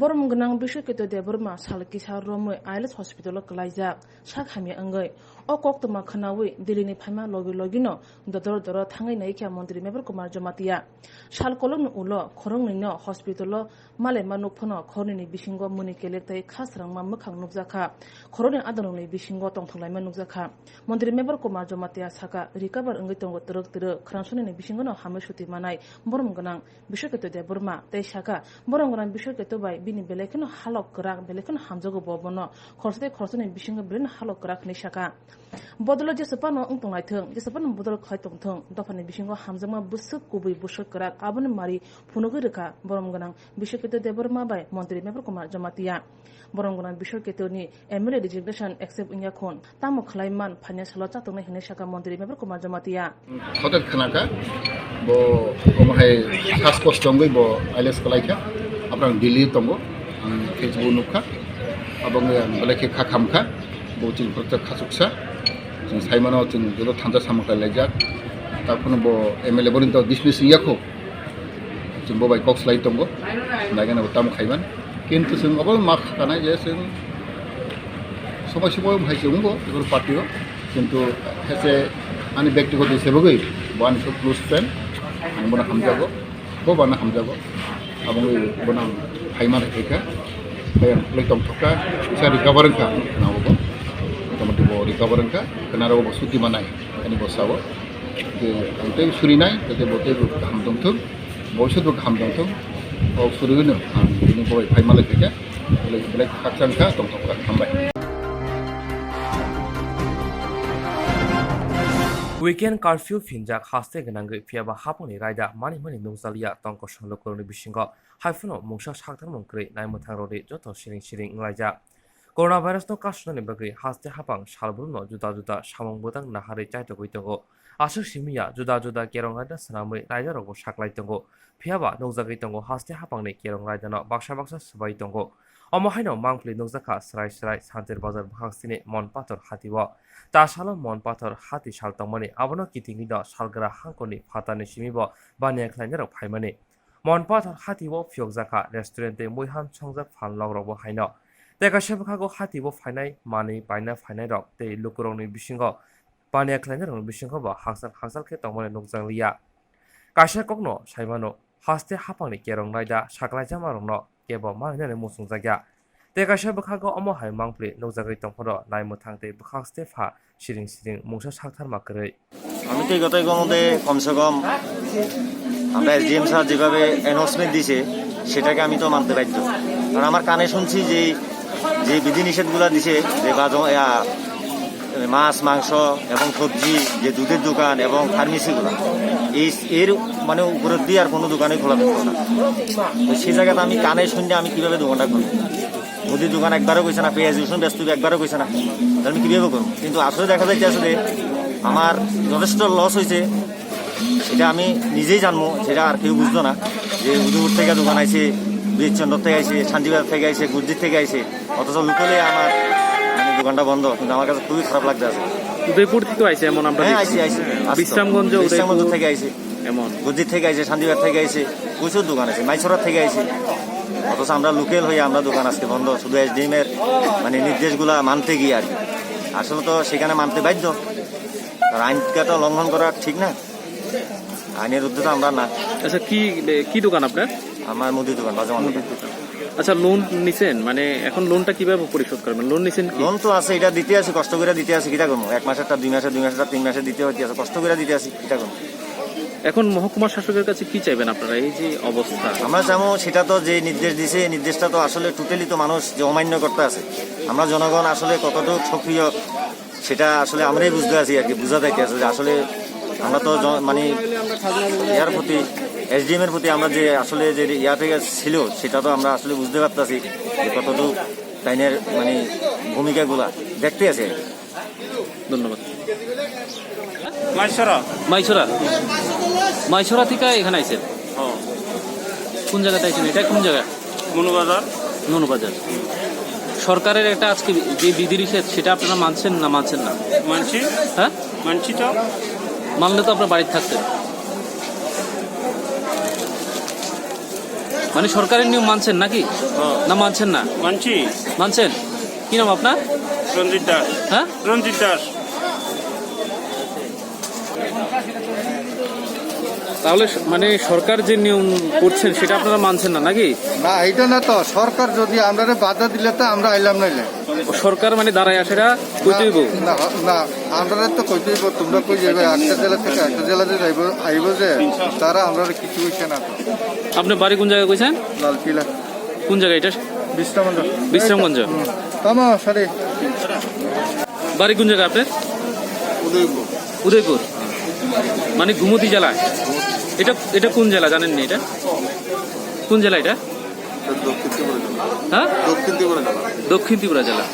Borom Ganang Bishop to the Burma, Salakisa Romo, Islet Hospital, Kalaiza, Shakhami Angay, or Koktwma Kanawi, Dilini Pama Logi Logino, the Doro Tanganaka Montri Member Komarjamatia, Shalkolon Ulo, Koronino, Hospital, Male Manupono, Koroni Bishingo, Munikelete, Kastrang Mamakang Nuzaka, Koroni Adonai Bishingo Tontolayman Nuzaka, Montri Member Komarjamatia Saka, recover Ungiton with the Kranson Bishingo, Hamashuti Manai, Borom Ganang, Bishop to the Burma, they Shaka, Borom Ganang Bishop to buy Bini Belekan Halok Grak, Belekan Hamzogo Bobono, Corse Corson and Bishingo Brin Halok Grak Nishaka. Bodolo Jasapano Untonaitung, Jasapan Bodol Kaitong, Dofan Bishingo Hamzama Busuk Kubi Bushuk Grak, Abon Mari, Punugurika, Boromganang, Bishop de Burma by Monte Mepacoma Jamatia. Borongan Bishop Ketoni, Emily designation except in Yakon, Tamo Klaiman, Panes Lota to Neshaka Monte Mepacoma Jamatia. Hotel Kanaka, Bo Omahai Taskos Tongo, Bo Alice Kalaika, Abang Dili Tongo, and Kizbunuka, Abang Balaki Kakamka, Botin Prota Kasuksa, Simon in the Tanta Samaka Lejak, Tapunabo, Emily Borinto dismissing Yako, Jimbo by Cox Light Tongo, Nagan of Tam Haiman. Into some of Mark and I guess so much more Hajungo, your party, into has a unibective of the Sebogui, one so close friend, and Bona Hamjago, Bobana Hamjago, among Bonam Haiman Africa, Platon Toka, Saricabaranka, now Tomato Ricabaranka, Canaro Sutimanai, and Bosawa, the Surinai, the Botev Hamdontum, Bolshevik Hamdontum. Suruno and ini boy Paimalek ya, boleh kaksanka tongkok kambai. Weekend curfew finjak haste genangge piaba haponi raida mani nungsalia tongko shanlokoroni bishingo haifuno mungsha shaktar mungkri nai mutangrori joto shiring nglaija. Coronavirus no kashnoni bagri haste hapang shalbruno juda shamong butang nahari chaito goitongo. Ashok shimiya juda kerong raida sanamui raida rogo shaklai tongo. Piaba nungzagi tongo haste hapang ni kerong raida no baksha sabai tongo. Omohaino mangpli nungzaka sarai santir bazar bhangsini mon pator hatiwa. Tasalo mon pator hati shal tongmani abono kitingi no shalgra hangkoni phatani shimibo bania klainero phaimani. Mon pator hatiwo fyokzaka restaurante muiham chongjak phan logrobo haino. Teka shebakago hatiwo phainai mani baina phainai rok te lukurongni bisingo bania klainero bisingo ba haksal ke tongmani nungjangliya. Kasha kokno saimano haste hapangni kerong raida shaklaija marongno kebo mangne musungjaga. Teka shebakago omohai mangpli nungjagai tongphoro naimo thangte bkhakste pha shiring mungsa shakthar makrei. আমি তো গতই গমতে কমসে কম আমরা SDM sir যেভাবে announcement দিয়েছে সেটাকে আমি তো মানতে বাধ্য কারণ আমার কানে শুনছি যে বিধিনিষেধগুলো দিছে যে মাছ মাংস এবং সবজি যে দুধের দোকান এবং ফার্মেসিগুলো এর মানে উপর দিয়ে আর কোনো দোকানে খোলা থাকবে না তো সেই জায়গাতে আমি কানে শুনলে আমি কিভাবে দোকানটা করব মুদির দোকান একবারও কইছে না পেঁয়াজ রসুন ব্যস্ত একবারও কইছে না আমি কিভাবে করবো কিন্তু আসলে দেখা যাচ্ছে আসলে আমার যথেষ্ট লস হয়েছে এটা আমি নিজেই জানবো সেটা আর কেউ বুঝতো না যে উদয়পুর থেকে দোকান আইছে বীরচন্দ্র থেকে আইছে শান্তিবাজার থেকে আইছে গুজরাট থেকে আইছে অথচ লোকালে আমার মানে দোকানটা বন্ধ কিন্তু আমার কাছে খুবই খারাপ লাগতে আছে উদয়পুর থেকে আইছে এমন আমরা আইছে বিশ্রামগঞ্জ থেকে আইছে এমন গুজরাট থেকে আইছে শান্তিবাজার থেকে আইছে প্রচুর দোকান আছে মাইছড়া থেকে আইছে অথচ আমরা লোকাল হয়ে আমরা দোকান আজকে বন্ধ শুধু এসডিএম এর মানে নির্দেশগুলা মানতে গিয়ে আর কি আসলে তো সেখানে মানতে বাধ্য আইনটা লঙ্ঘন করা ঠিক না আইনের উদ্যোগ আমরা না আচ্ছা কি দোকান আপনার আমার মুদির দোকান বাজার আচ্ছা লোন নিছেন মানে এখন লোনটা কিভাবে পরিশোধ করবেন লোন নিছেন লোন তো আছে এটা দিতে আছে কষ্ট করে দিতে আছে কিটা করবো 1 মাসেরটা 2 মাসের 3 মাসের দিতে হচ্ছে কষ্ট করে দিতে আছে কিটা করবো এখন মহকুমা শাসকের কাছে কি চাইবেন আপনারা এই যে অবস্থা আমরা চাবো সেটা তো যে নির্দেশ দিছে নির্দেশটা তো আসলে টোটালি তো মানুষ যে অমান্য করতে আছে আমরা জনগণ আসলে কতটুকু সক্রিয় সেটা আসলে আমরাই বুঝতে আছি আর কি বোঝা যাইতে আছে যে আসলে আমরা তো মানে ইয়ার প্রতি এসডিএম এর প্রতি আমরা যে আসলে যে ইয়াতে ছিল সেটা তো আমরা আসলে বুঝতে পারতেছি যে কতটুকু আইনের মানে ভূমিকাগুলা দেখতে আছে ধন্যবাদ মাইছড়া থেকে এখানে আইছেন কোন জায়গাতে আইছেন এটা কোন জায়গা মনুবাজার সরকারের একটা আজকে যে বিধিনিষেধ সেটা আপনারা মানছেন না মানছি হ্যাঁ মানছি তো মানলে তো আপনার বাড়িতে থাকতেন মানে সরকারের নিয়ম মানছেন নাকি না মানছেন না? মানছি। মানছেন। কি নাম আপনার? রঞ্জিত দাস। হ্যাঁ, রঞ্জিত দাস। তাহলে মানে সরকার যে নিয়ম করছেন সেটা আপনারা মানছেন না নাকি? না এটা না তো, সরকার যদি আমরা বাধা দিলে তো আমরা আইলাম নাইলে সরকার মানে দাঁড়ায় সেটা কইতে হইব না, না আমরা তো কইতে হইব। তোমরা কই যাবে একটা জেলা থেকে একটা জেলাতে আইব যে তারা আমরা কিছু হইছে না। আপনার বাড়ি কোন জায়গায় কইছেন? লালকিলা। কোন জায়গা এটা? বিশ্রামগঞ্জ। বিশ্রামগঞ্জ। তামা সরি। বাড়ি কোন জায়গা আপনার? উদয়পুর। উদয়পুর মানে গুমতি জেলা। এটা কোন জেলা জানেন না? এটা কোন জেলা? এটা হ্যাঁ, দক্ষিণ ত্রিপুরা জেলা।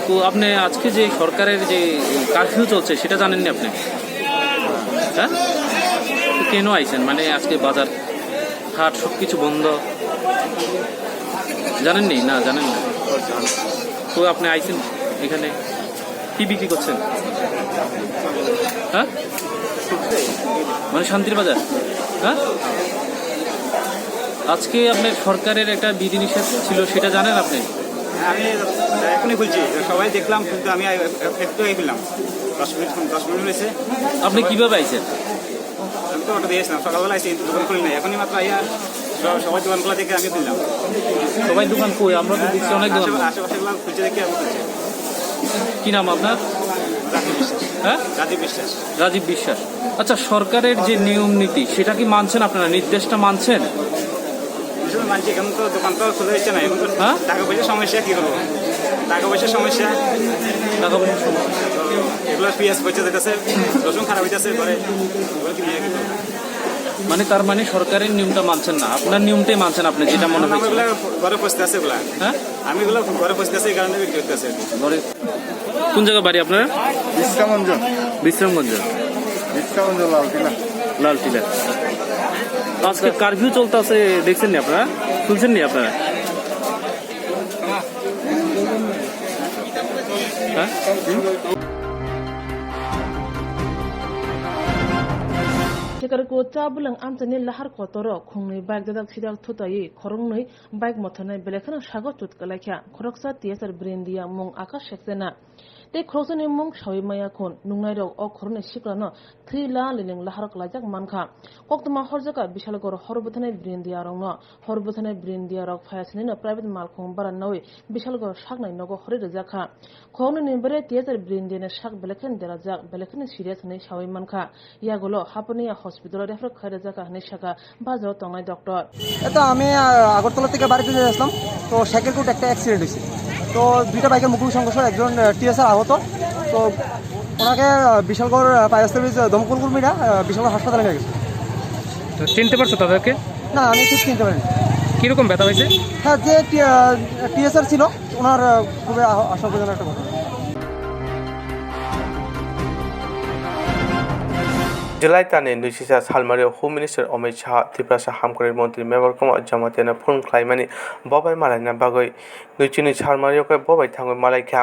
তো আপনি আজকে যে সরকারের যে কারফিউ চলছে সেটা জানেন না আপনি? হ্যাঁ, কেন আইছেন? মানে আজকে বাজার হাট সবকিছু বন্ধ, জানেননি? না জানেন না। তো আপনি আইছেন এখানে কি বিক্রি করছেন? হ্যাঁ, মানে শান্তির বাজার। হ্যাঁ, আজকে আপনার সরকারের একটা বিধিনিষেধ ছিল সেটা জানেন আপনি? আমি এখনই বলছি, সবাই দেখলাম কিন্তু আমি একটু পেলাম 10 মিনিট হয়েছে। আপনি কিভাবে আইছেন? আমি তো অটো দিয়েছিলাম, সকালবেলা আইসি, দোকান খুলি নাই, এখনই মাত্র আইয়া সবাই দোকান খোলা দেখে আমি দিলাম। সবাই দোকান কই? আমরা তো দেখছি অনেক দোকান। আশেপাশে গুলো খুলছে দেখে আমি খুলছি। কি নাম আপনার? হ্যাঁ, রাজীব বিশ্বাস। রাজীব বিশ্বাস। আচ্ছা, সরকারের যে নিয়ম নীতি সেটা কি মানছেন আপনারা? নির্দেশটা মানছেন? মানছি, এখন তো দোকান তো খুলে দিচ্ছে না। এখন তো হ্যাঁ, টাকা পয়সার সমস্যা, কি করবো? টাকা পয়সার সমস্যা, টাকা পয়সা এগুলো পেঁয়াজ পয়সা যেতেছে, রসুন খারাপ হইতেছে, পরে মানে তার মানে সরকারের নিয়মটা মানছেন না, আপনার নিয়মটাই মানছেন আপনি, যেটা মনে হয়। ঘরে পৌঁছতে আছে এগুলা। হ্যাঁ, আমি এগুলো ঘরে পৌঁছতে আছে, এই কারণে বিক্রি করতেছে। ঘরে কোন জায়গা বাড়ি আপনারা? বিশ্রামগঞ্জ। বিশ্রামগঞ্জ। বিশ্রামগঞ্জ লালকিলা। লালটিলা। আজকে কারফিউ চলতে আছে, দেখছেন নি আপনারা? শুনছেন নি আপনারা? হ্যাঁ, Tekariko tabulang amtani lahar kotoro khungni bike dadak sidak thutai khorongni bike mothane belekhan sago chutkalakha khoroksa tiasar brindia mung akash seksena te khorosani mung shawimaya khon nungnai rok o khorne sikrano thila liling lahar kalajak mankha Koktwma horjaka bishalgor horbothane brindia rongno horbothane brindia rok phayasni no private malkhong barannawi bishalgor saknai nogo hore rejakha khongni nimbere tiasar brindine sak belekhan derajak belekhan serious nei shawimankha ইয়াগুলো Hapania হসপিটালে refer করে জায়গা নিশাকা বাজার তংলাই doctor. এটা আমি আগরতলা থেকে বাড়িতে আসলাম, তো cycle coat একটা অ্যাক্সিডেন্ট হয়েছে। তো দুইটা বাইকের মুখোমুখি সংঘর্ষ, একজন টিএসআর আহত। তো ওনাকে বিশালগড় ফায়ার সার্ভিস দমকল কর্মীরা বিশালগড় হাসপাতালে নিয়ে গেছে। চিনতে পারছো তাদেরকে? না, আমি ঠিক চিনতে পারিনি। কিরকম ব্যথা হয়েছে? হ্যাঁ, যে টিএসআর ছিল ওনার খুবই আশঙ্কাজনক একটা ঘটনা। জুলাই তানে নুসিসা সালমারিও হোম মিনিস্টার অমিত শাহ ত্রিপুরা হামকরের মন্ত্রী মেবরকম জামাতিয়ানা ফোন খাইমানি ববাই মালাইনা বাগৈ নুচিনি সালমারিওকে ববাই থাঙ্গৈ মালাইখা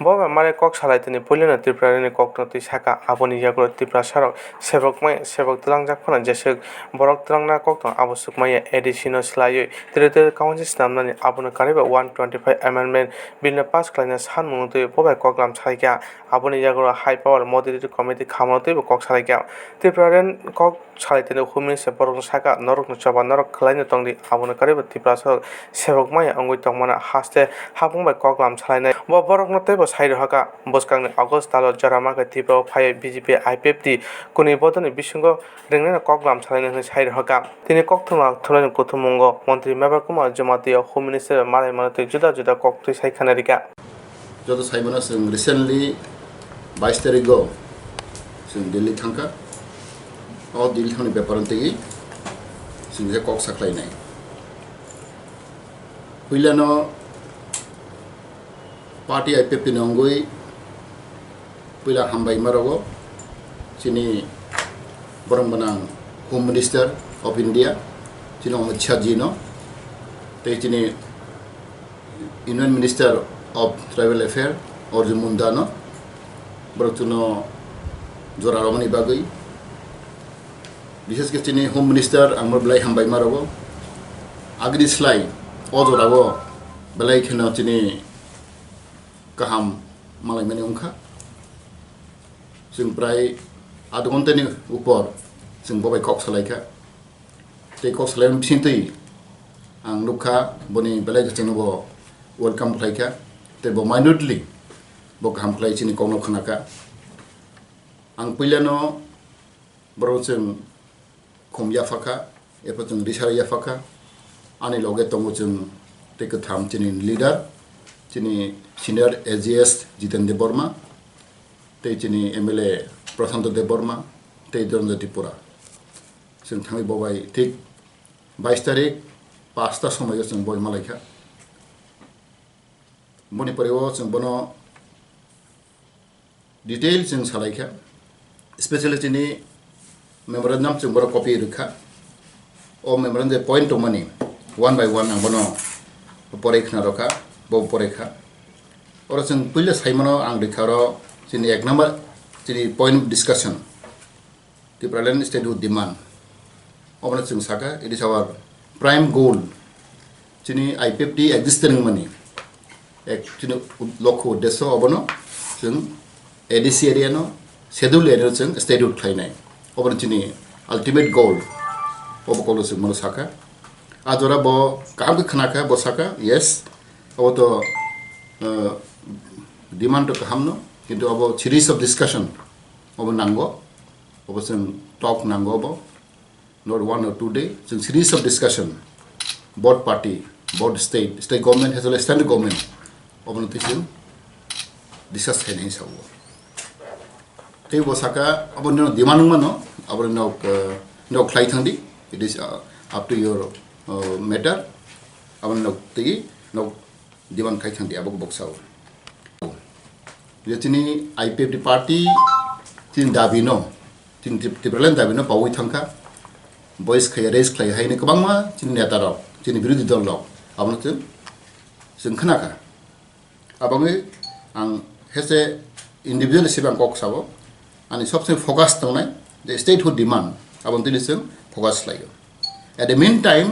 ববাই মালাই কক সালাইতনি পলিনা ত্রিপুরাनि কক্তনতি শাখা আবনি জাগ্র ত্রিপুরা সারক সেবকমাই সেবক তলাংজাক ফনা যেসক বরক তলাংনা কক্তন আবশ্যকমাই এডিশন স্লাयै টেরিটরি কাউন্সিল নামনানি আবনো কারিবা 125 অ্যামেন্ডমেন্ট বিল পাস খালাইনা সানমুনতৈ ববাই ককলাম ছাইকা আবনি জাগ্র হাই পাওয়ার মডারেটর কমিটি খামনতৈ কক সালাইকা ত্রিপুরান কক সালাইতনি হোম মিনিস্টার বরক শাখা নরক চবা নরক খালাইনা তংদি আবনো কারিবা ত্রিপুরা সারক সেবকমাই অঙ্গৈ তংমানা হাসতে হাবংবাই ককলাম ছালাইনাই বরক নতৈব সাইর হাকা বসকাংনি আগস্ট তালো জরামাকে ত্রিপুরা ফাই বিজেপি আইপিএফটি কোনি বদনি বিসঙ্গ রেংনা ককলাম ছালাইনাই সাইর হাকা তিনি কক্তমা থলাইন কোথমঙ্গ মন্ত্রী মেবরকম জামাতিয়া হোম মিনিস্টার মালাই মানতৈ जुदा जुदा কক্তই সাইখানারিকা যত সাইবনা जों রিসেন্টলি 22 তারিখও जों दिल्ली थांखा और दिल्ली थांनि बेपारन्तेगि जों जे कक साख्लायनाय हुइलानो पार्टी आईपीएफनि अंगै पहिला हामबाय मारागो चिनि बरंबनां होम मिनिस्टार ऑफ इंडिया चिनि अमित शाह जी नो ते चिनि union minister of tribal affair Arjun Munda नो बरकचुनो जरारमनि बागै विशेष के चिनि होम मिनिस्टर आंमर ब्लाय हामबाय मारागो agri slai ojo rago belai khena chini kaham malai mani ungkha जों प्राय आधा घन्टानि ऊपर जों बबाय कक सालायखा ते कक सालायनो बिसिंतै आं नुखा बनि बेलाय जोंनो बो वेलकाम खालायखा ते बो माइनरली बो गाहाम खालायचिनि कौनो खनाखा आं पहिलानो बरो जों खम याफाखा एफा जों रिसार याफाखा आनि लगे दङ जों ते कथाम चिनि लिडार चिनि सिनियर एजीएस जितेन्द्र बर्मा ते चिनि एमएलए प्रशांत देव बर्मा ते दरंज त्रिपुरा जों थाङै बबाय ठीक 22 तारिख 5टा समय जों बय मालायखा बनि परिवार जों बनो डिटेल जों सालायखा स्पेशली चिनि मेमोरेंडम जों बरो कपि रखा ओ मेमोरेंडम पॉइंट मनी 1 by 1 आं बनो परेखना रखा बो परेखा और जों पहिले साइमनो आं देखारो चिनि एक नंबर चिनि point of discussion the Parliament statehood demand obana chung saka it is our prime goal chini IPFT existing money ek chini lokho deso obano chung ADC area no schedule area chung statehood khlainai obana chini ultimate goal obakolo chung mono saka ajora bo kam ke khana ka bo saka yes obo demand to hamno kintu obo series of discussion obo nango Operation talk nangobo, not 1 or 2 days. So series of discussion, both party, both state government as well as standard government. Open this discuss any so. They was haka about no demand mano, about no claitandi. It is up to your matter. About no demand claitandi abog box out. Yetini IPFT party tin dabino. Tin Tibraland dabino pawi thangka boys khaya raise khlai haine kabangma chin neta ro chin birudhi dol lo abno tin singkhana ka abange ang hese individual sibang kok sabo ani sobse focus tangnai the statehood demand abon tin sing focus laigo at the meantime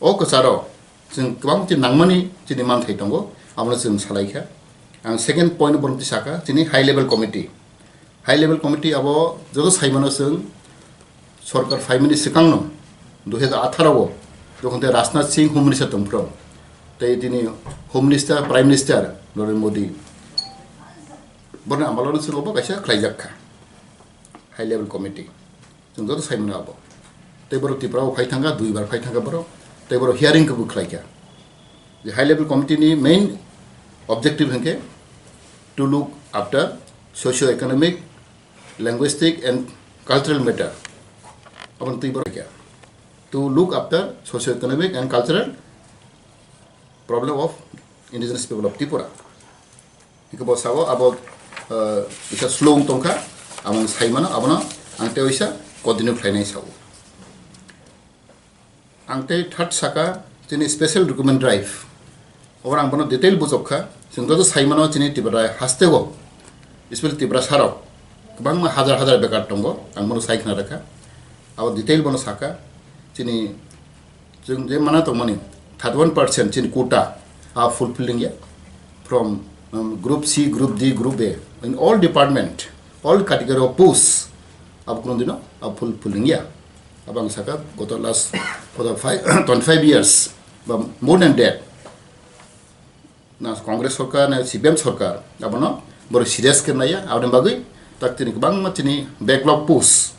o kasaro sing kabang chin nangmani chin demand thai tongo abno sing salaikha ang second point bon tisaka chini high level committee abo jodo saimano sing सरकार 5 minute सिकांनो 2018 जखन ते Rajnath Singh home minister तंफ्रो ते दिनै home minister prime minister Narendra Modi बने आमालनो सगोबो गायसा ख्लाइजाखा high level committee जों जतो साइमनो आबो ते बरो तिप्राव फाइ थांगा दुइ बार फाइ थांगा बरो ते बरो हियरिंग को ख्लाइका the high level committee ni main objective henge to look after socio economic linguistic and cultural matter to look after socio-economic and cultural problem of indigenous people of Tripura. Iko sawo about isa slow tongka among saimano abono angte oisa continue finance sawo. Angte third saka chini special document drive. Orang bono detail bujokha singdo saimano chini Tripura hastego. Especially Tripura sarok. Kabang ma hazar bekar tongo angbono saikna rakha. Our detail bonus haka chini jung je mana to money 31% chini quota are fulfilling ya from group C, group D, group A in all department, all category of posts ab kono dino ab fulfilling ya abang saka goto last for the 25 years but more than that na congress sarkar na CPM sarkar abono bor serious ke naya awden bagui tak chini bang ma chini backlog posts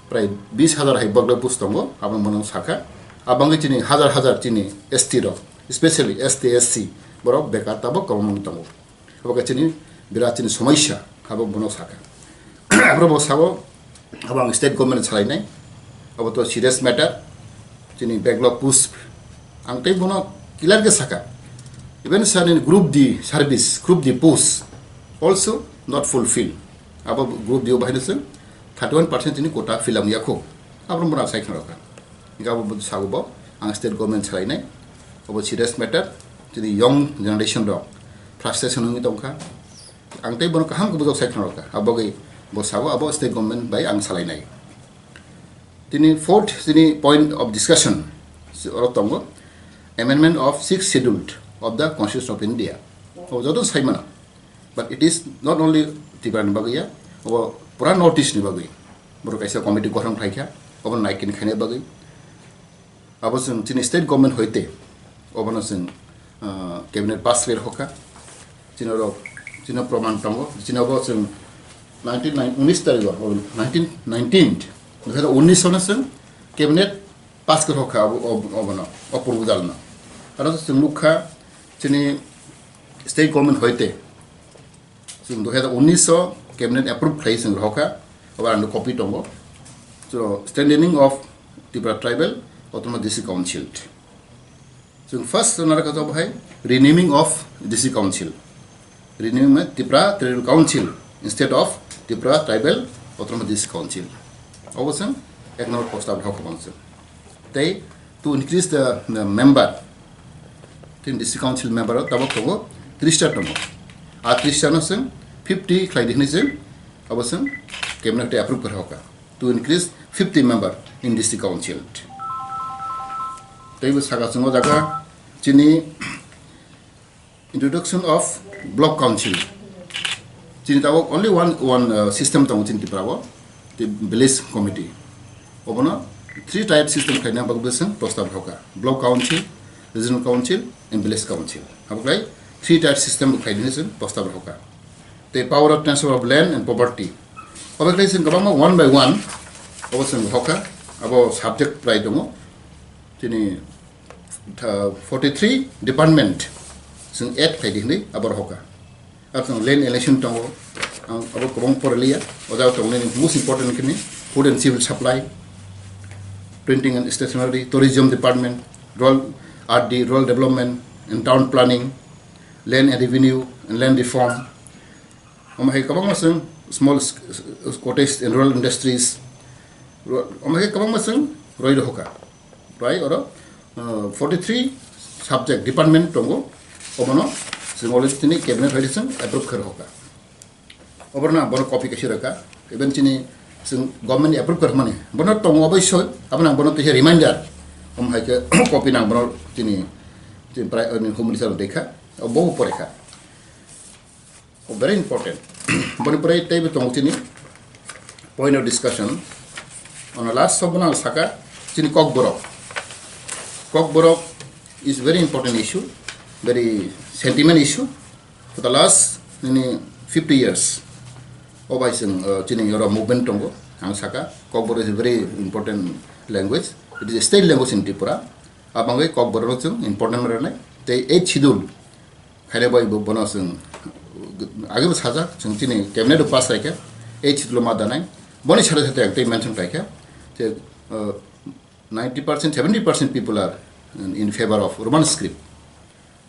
प्राय 20,000 high बगल पुस्तंगो आपण म्हणून साखा abangi chini hazar chini ST ro especially ST SC boro bekar tabo kamun tango aboga chini bira chini somaisya abo bono saka abro bo sabo abang state government chalai nai abo to serious matter chini backlog push angte bono clear ke saka even certain group D service group D post also not fulfilled abo group D bahine 31% ini quota film yakho abro mona sai khara Ikaw po sa ubo ang state government sa inay obo serious matter the young generation ro frustration ng itong ka ang tay bono kahang kubog sa kanro ka abogay bosawo abo state government by ang salay nay tini fourth tini point of discussion oro tongo amendment of 6th schedule of the Constitution of India. Joto saimana. But it is not only Tripura bagaya, or pura notice ni bagai. Boro kaisa committee gotong khaikha, obon naikin khane bagai. Abosung chini state government hoite, obon sing cabinet pass ler hoka. Chino proman tongo, chino go sing 1919 2019 cabinet pass कर होगा obona approve dalna. Karena sing lukha chini state government hoite. Sing 2019 cabinet approve khai sing hoka, obar ando copy tongo. So strengthening of Tripura Tribal Autonomous District Council. So first nara ka job hai renaming of district council. Renaming Tripura Tribal Council instead of Tripura Tribal Autonomous District Council. Obviously, ignore post of council. They to increase the member, the district council member of Tabako, 3 star tomo. At 3 star 50 claidinism, obviously, cabinet approved per to increase 50 member in district council. They was Hagasungo Daga, Chini introduction of block council. Chinitawo only one system to Tripura, the village committee. Obona 3 type system kaina bagbesan prostav hoka. Block council, regional council, and village council. Habukai 3 type system kaina prostav hoka. The power of transfer of land and property. Habukai sin kabama one by one. Obasan hoka. Abo subject prai dongo. Tini 43 department. Sin 8 kaina abar hoka. After land election tongo, about Kobong Porelia, without only most important food and civil supply, printing and stationery, tourism department, rural RD, rural development and town planning, land and revenue and land reform. Small cottage and rural industries. Right? Or 43 subject department tongo, Omono. Symbolic tini cabinet edition approve कर होगा। और ना बनो copy कैसे रखा? Even tini government approve कर माने बनो तो मोबाइल शो अपना बनो तो ये reminder हम है के copy ना बनो tini प्राय home minister देखा और बहुत पढ़े का। Very important. बनो प्राय टाइप तो tini point of discussion on the last सब बना सका tini Kokborok. Kokborok is very important issue, very sentiment issue for the last 50 years. Chini Yoro movement tongo, Hangsaka. Kokborok is a very important language. It is a state language in Tripura. Abangai Kokborok is important marane. They 8 schedule. Khaireboy bonus Agabus Haza, Chini cabinet pass like 8 schedule madanai. Bonish had they mentioned like 90%, 70% people are in favor of Roman script.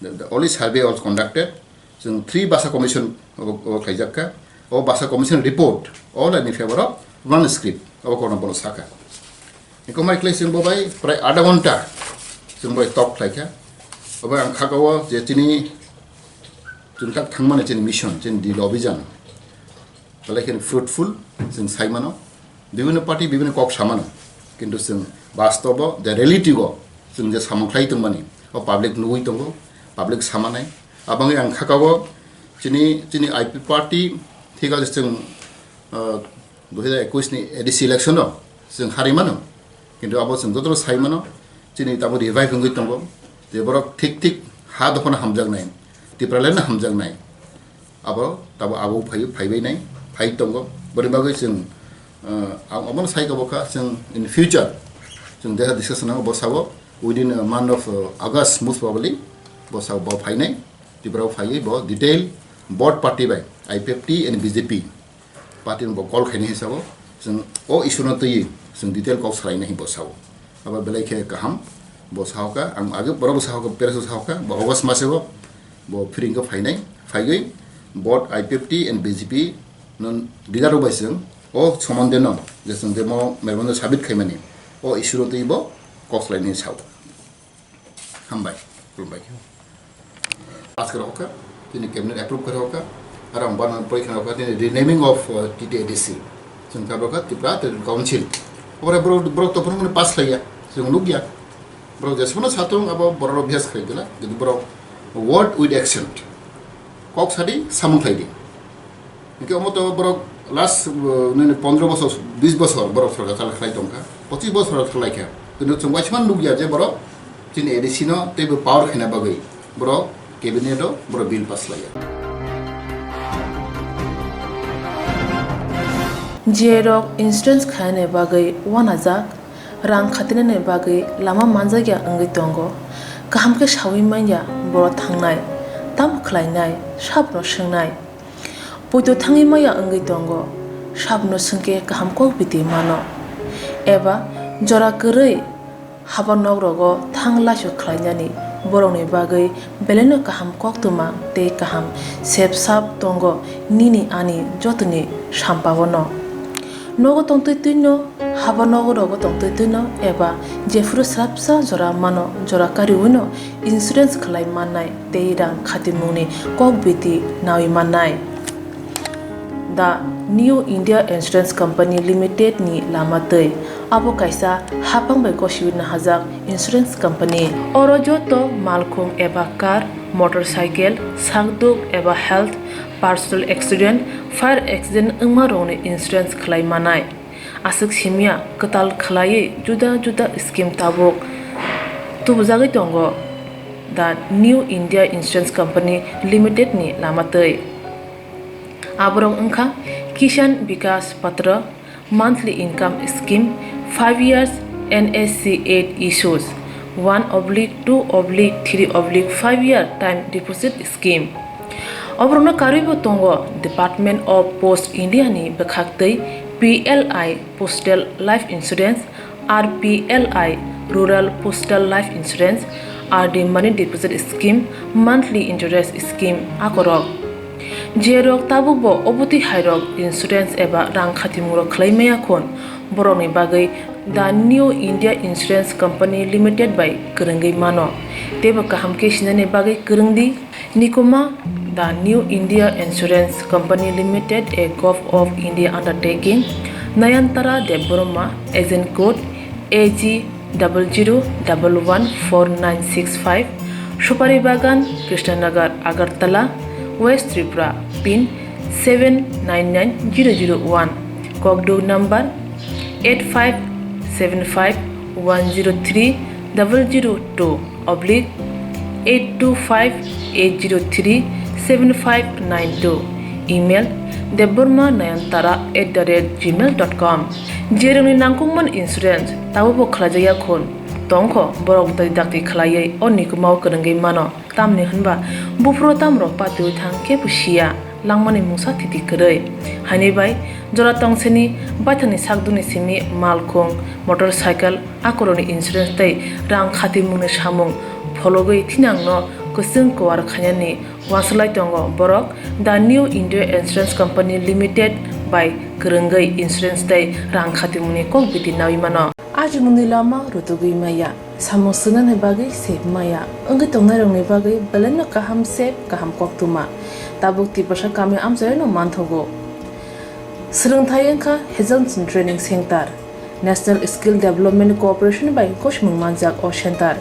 The only survey was conducted. So 3 Basa Commission of Kaijaka or Basa Commission report all are in favor of one script of Konabonosaka. Nikomai Clay Simbobai, Pray Adavanta, Simboy talk like her. Over Kakawa, Jetini, Juntak Tangmanachin mission, Jin the Lobijan. Like fruitful, since Simano, the party, even a cock shaman, into some Bastobo, the relative, since the Samoklaitum money, or public Nuitongo. Public Samanai, Abang and Kakawa, Chini IP party, Tiga Sting Edisi election, Sing Harimano, into about some Dotro Simano, Chini Tabu reviving with Tongo, they brought thick, hard upon a Hamjag name, the Pralena Hamjag name, Abo, Tabu Abu Pai name, Pai Tongo, but about in Amon Saikaboka, in the future, so there are discussion about Savo within a month of August, most probably. Bos about finance, the brow fire, about detail, board party by IPFT and BJP. Party about call Henny Savo, some oh issue not to you, some detail calls Raina Bosao. About Belake Kaham, Bos Hauka, and Agab Borobos Hauka, Peresus Hauka, Bovas Masevo, Bo Pring of Finance, Fire, board IPFT and BJP, non Digaro Basin, or Somandeno, the Sun Demo, Mermonas Habit Kamani, or issue not to you, cost line his house. Come by. Ask Roka, the cabinet approved Roka, around one point the renaming of TTADC. Sun Kabaka, the Prat and Council. Or I broke the permanent pass layer, Sun Lugia. borok jesmono satung abo borok obvious khaidila jadi borok word with accent kok sadi samung thaidi ke omoto borok last 15 বছর 20 বছর borok sarkar chala khlai tongka 25 বছর khlai kha কিন্তু chungwaisman lugya je borok tin edisino tebe power khina bagai borok cabinet o borok bill pass laya jerok insurance khane bagai wanajak rang khatinane bagai lama manjagya angai tongo kahamke shawi manya boro thangnai tam khlainai sabno swngnai poito thangi maya angai tongo sabno sungke kahamko biti mano eba jora korei habanok rogo thanglasho khlainani borongni bagai beleno kaham koktuma te kaham sepsap tongo nini ani jotni sampabono nogo tongtoi tuino habanogo rogo tongtoi tuino eba jefru srapsa jora mano jora kariuno insurance khlai manai teirang khatimuni kokbiti nawi manai the New India Insurance Company Limited ni lamatei abo kaisa hapang bai koshiwina hajak insurance company oro joto malkhung eba car motorcycle sakduk eba health personal accident fire accident ungma rongni insurance khlai manai asuk simia katal khlai juda juda scheme tabok tubujagai tongo the New India Insurance Company Limited ni lamatei aborong ungkha Kishan Vikas Patra monthly income scheme 5 years NSC 8 issues 1/2/3/5 year time deposit scheme obrona karibo tongo Department of Post India ni bekhaktei PLI Postal Life Insurance RPLI Rural Postal Life Insurance RD Money Deposit Scheme monthly interest scheme akorok jerok tabubo obuti hairok insurance eba rang khatimuro khlaimaya khon boroni bagai the New India Insurance Company Limited by Kurungai mano teba kahamke sinane bagai kurungdi nikoma the New India Insurance Company Limited a Gov of India undertaking Nayantara Deborma agent code AG 00114965 Shupari Bagan Krishnanagar Agartala West Tripura pin 799001 Kokdo number 8575102825-825-803-7592 email debormanayantara@gmail.com jeroni nangkungman insurance tabubo khlajaya khon tongkho borok dai dakti khlaiei onikumau kurungai mano tamni hunba bufro tamro patu thangke pusia langmani musa thiti korei hani bai jora tongseni bathani sakduni simi malkhong motorcycle akoroni insurance tai rang khati mune samung phologoi thinangno kusung kwar khanyani waslai tongo borok the New India Insurance Company Limited by kurungai insurance tai rang khati mune kok biti nawi mano aji muni lama rutugui maya samusunan he bagai sep maya angi tongnai rongni bagai beleno kaham sep kaham koktuma tabuk ti pasha kami amjai no manthogo Swrangchati engkha Hejalson Training Center National Skill Development Corporation by Koshmung Manjak o Center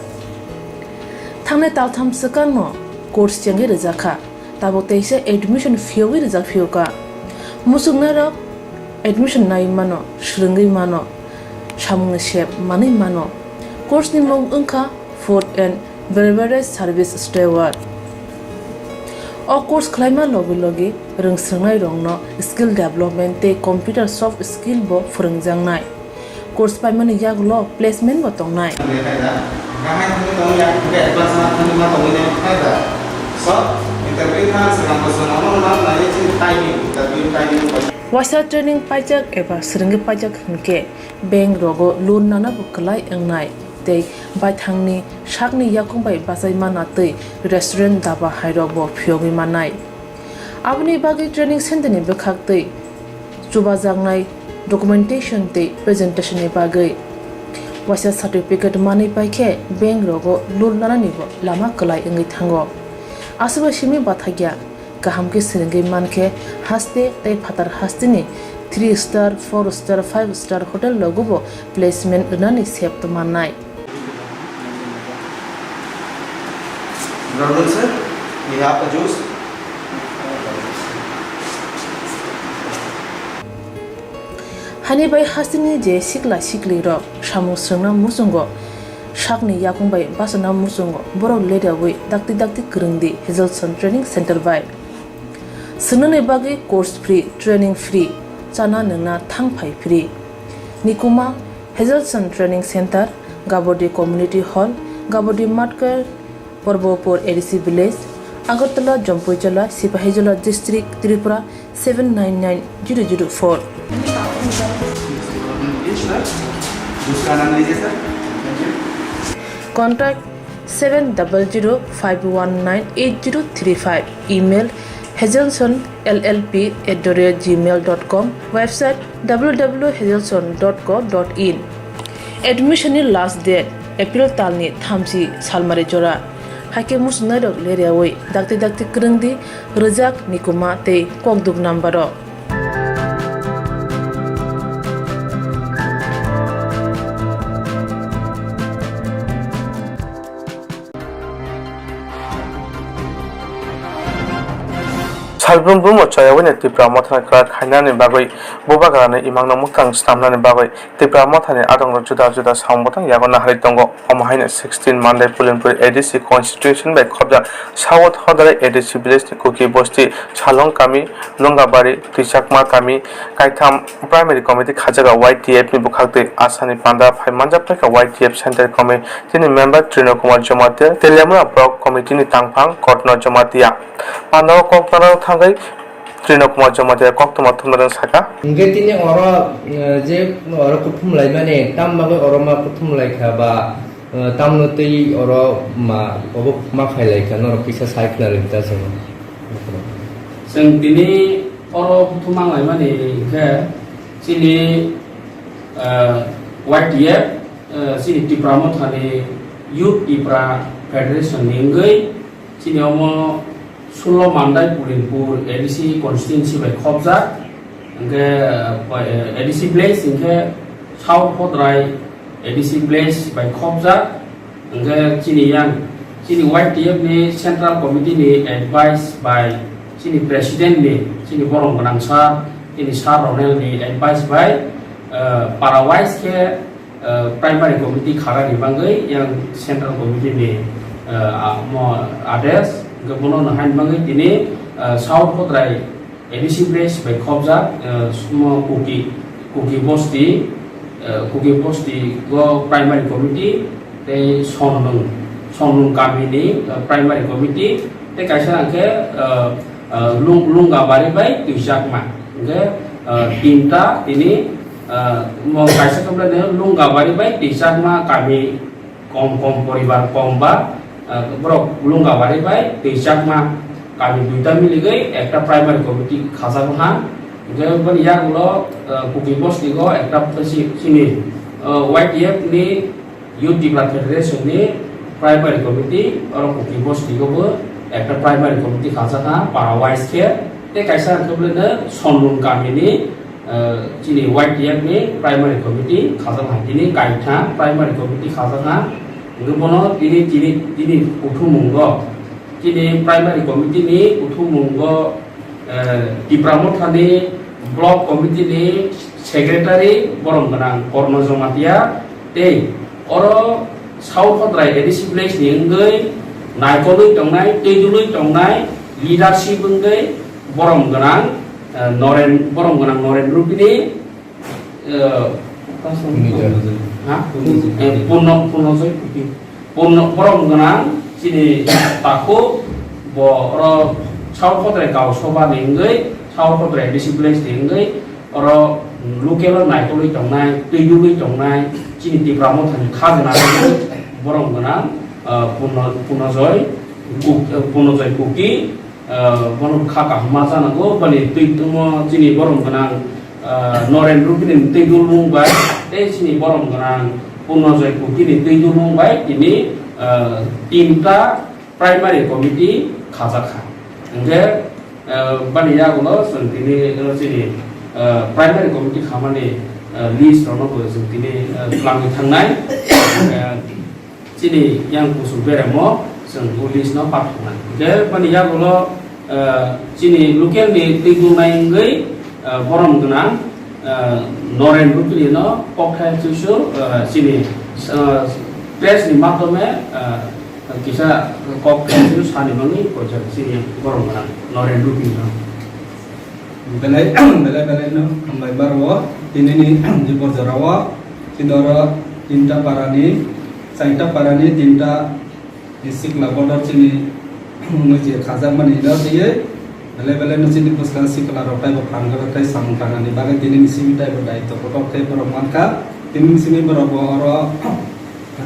thangne taltham sakano course changi rejakha tabuk teise admission fee wi rejak fioka musungna rok admission nai mano Swrangchati mano samung shep mani mano course ni mong engkha food and beverage service steward o course khlaima logi logi rungsrangnai rongno skill development te computer soft skill bo phurungjangnai course paimani yaglo placement bo tongnai Wasa training pajak eba Swrangchati pajak hunke bank rogo loan nana buklai engnai tei bai thangni sakni yakung bai basai mana tei restaurant daba hairok bo phiogi manai abni bagi training center ni bekhak tei chuba jangnai documentation tei presentation ni bagai wasa certificate mani paikhe bank rogo loan nana ni bo lama klai engai thango asuba simi bathagya kahamke Swrangchati manke haste tei phatar hastini 3 star 4 star 5 star hotel logo bo placement nani sep to manai Honorable sir, we have the juice. Hani bai hasini je sikla sikli ro samu sungna musungo shakni yakung bai basana musungo borok leda wi dakti kurungdi Hazelson Training Center bai sunune bagi course free training free chana nungna thangphai free nikuma Hazelson Training Center Gabodi Community Hall Gabodi Matkar Porbopur ADC Village Agartala Jampuichala Sipahijala District Tripura 799004 Contact 700-519-8035. Email hazelsonllp@gmail.com. Website www.hazelson.co.in. Admission last date April talni thamsi salmari jora. Hake musnadok leriawai dakti kerengdi rejak nikuma te kokduk nambaro. Salbrum chayawin Tripura mothana kala khainani bagoi bobagarane imangna mutang stamnani bagoi Tripura mothani adong juda sambotang yagona hari tongo omahaina 16 Monday Pulinpur ADC Constitution by khobja South Hodare ADC Village Kuki Bosti Chalong Kami Longabari Tishakma Kami Kaitam Primary Committee khajaga YTF ni bukhakte Asani Panda Phaimanjapka YTF Center Committee tini member Trino Kumar Jomatia Telemura Block Committee ni Tangphang Kotno Jomatia Panda Koktwma थांगै Trino Kumar Jomatia Koktwma thumnaran saka इंगे तिने औरो जे औरो कुथुम लाई माने ताम मागै औरो मा कुथुम लाई खा बा ताम नतै औरो मा अबो मा फाइलाई खा नर पिसा साइक्लर इता जों दिनै औरो कुथुम लाई माने के सिनि YTF सिनि Tripura मोथानि Youth Tripura Federation निंगै सिनि Amo 16 Monday Pulinpur ADC Constituency by Khobja ADC Place inke South Hodrai ADC Place by Khobja chini YTF ni Central Committee ni advice by chini President ni chini Borong Ganangsa chini Sar Ronel ni advice by Parawise ke Primary Committee khara ni bangai yang Central Committee ni mo others Gabono nahan bangai tini South Hodrai ADC Place by Khobja semua Kuki Bosti go Primary Committee te Sonung kami ni Primary Committee te kaisa angke Lungabari by Tishakma angke tinta ini mau kaisa kemudian Lungabari by Tishakma kami kom poribar komba Borok Lungabari by Tishakma kami duita miligai ekta Primary Committee khasa bha Jadi yang lo Kuki Bosti go ekta sini YTF ni Youth Tripura Federation ni Primary Committee orang Kuki Bosti go ekta Primary Committee khasa ka Parawise ke te kaisa kemudian Sonung kami ni sini YTF ni Primary Committee khasa ka ini kaitha Primary Committee khasa ka Gubono ini uthumunggo kini Primary Committee ni uthumunggo Tripura mothani Block Committee ni Secretary Borong Ganang Korno Jomatia te oro South Hodrai ADC Place ni ngai naikolui tongnai teidului tongnai leadership ngai Borong Ganang Noren Rupini Borong Ganang sini taku oro South Hodrai kau soba ngai South Hodrai ADC Place ngai oro local naikolui tongnai teidului tongnai sini Tripura mothani khajna Borong Ganang Punojoy Kuki Borong khaka masa nago bani tuitumo sini Borong Ganang Noren Rupini teidulung bai te sini Borong Ganang Punojoy Kuki ni teidulung bai ini tinta Primary Committee khajaka nge bani ya gulo sentini sini Primary Committee khamani list rono ko sentini plangi thangnai sini yang kusubere mo जों पुलिसनाव पाठखानाय जे माने यागल चिनि लकेलनि दैगुनायङै बरम गोनां नरेन रुपिलिनो कक्टायसुसु चिनि प्रेसनि माध्यमे किसा कक्टायसु सानिमनि पयसा चिनि बरम गोनां Naren रुपिलिनो belai no ambai barwo tinini jibor jarawa sidoro tinta parani saita parani tinta isik labodor chini muji khaja mani no diye belai no chini puskan sikla rotai bo phangara tai samtangani bagai tinini simi tai bo dai to kotok tai boro manka tinini simi boro oro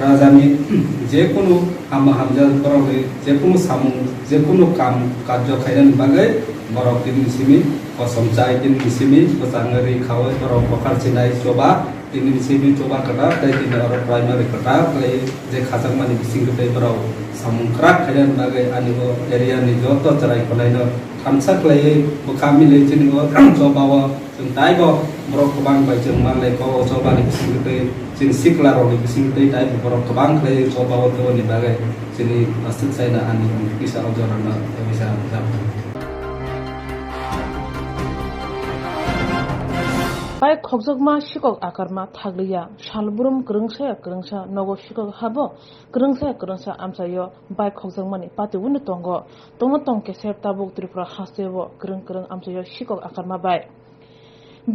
রাজানি যে কোনো হামজা বরং যে কোনো সামু যে কোনো কাম কার্য খাইনানি বাগে বরং তিনি সিমি কসম চাই তিনি সিমি বসাঙ্গরি খাওয়াই বরং পকার চিনাই চবা তিনি সিমি চবা কাটা তাই তিনি আর প্রাইমারি কাটা তাই যে খাজাক মানি বিসিং তাই বরং সামু ক্রাক খাইনানি বাগে আনিব এরিয়া নি যত চারাই কলাইনো থামসাক লাই বখামি লাই চিনি চবাও जों दाइबो बरफ गोबां बाय जों मालाय गाव जबानि बिसिंगै जों सिक्लारनि बिसिंगै दाइबो बरफ गोबां लै जबाव दोनि बागै जोंनि आस्थिक साइना आनि किसा अजरना बिसा जाबाय बाय खगजगमा शिकक आकारमा थाग्लिया सालबुरुम ग्रोंसा नगो शिकक हाबो ग्रोंसा आमसायो बाय खगजगमानि पातिउनु तंगो तंके सेरताबुक त्रिपुरा हासेबो ग्रों आमसायो शिकक आकारमा बाय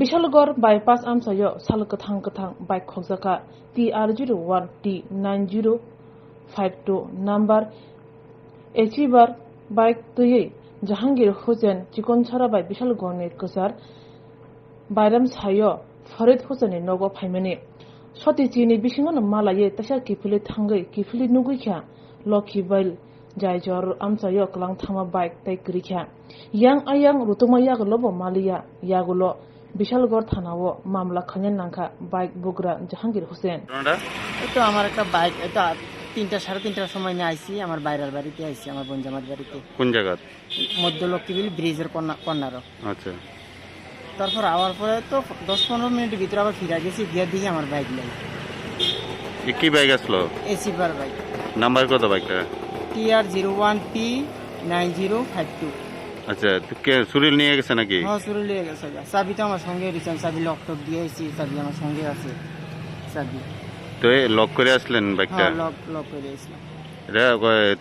बिशालगढ़ बाईपास आमसायो साल कथां बाइक खगजाका TR01T9052 नम्बर एचिबार बाइक तुयै जहांगीर हुसैन चिकनसारा बाय बिशालगढ़नि गोजार बायराम सायो फरीद हुसैननि नगो फाइमानि सतिचिनि बिसिङाव मालायै तसा किफिलि थांगै किफिलि नुगैख्या लकी बैल जायजर आमसायो क्लां थामा बाइक तै ग्रिख्या यां आयां रुतुमा यागलबो मालिया यागुलो বিশালগড় থানাও মামলা খানের নাঙ্কা বাইক বুগরা জাহাঙ্গীর হোসেন তো আমার একটা বাইক এটা 3টা 3:30টার সময় নিয়ে আইছি আমার বাইরের বাড়িতে আইছি আমার বঞ্জামাত বাড়িতে কোন জায়গা মধ্য লক্ষ্মীবিল ব্রিজের কর্নার আচ্ছা তারপর আওয়ার পরে তো 10-15 মিনিটের ভিতরে আবার ফিরে গেছি গিয়ে দেখি আমার বাইক নাই কি বাইক আসলো এসি বার বাইক নাম্বার কত বাইকটা TR01T9052 আচ্ছা তো কে সুরিল নিয়ে গেছে নাকি হ্যাঁ সুরিল নিয়ে গেছে চাবি তো আমার সঙ্গে রিচার্জ চাবি লকটপ দিয়েছি চাবি আমার সঙ্গে আছে চাবি তো লক করে আসলেন বাইকটা হ্যাঁ লক করে আসলাম রে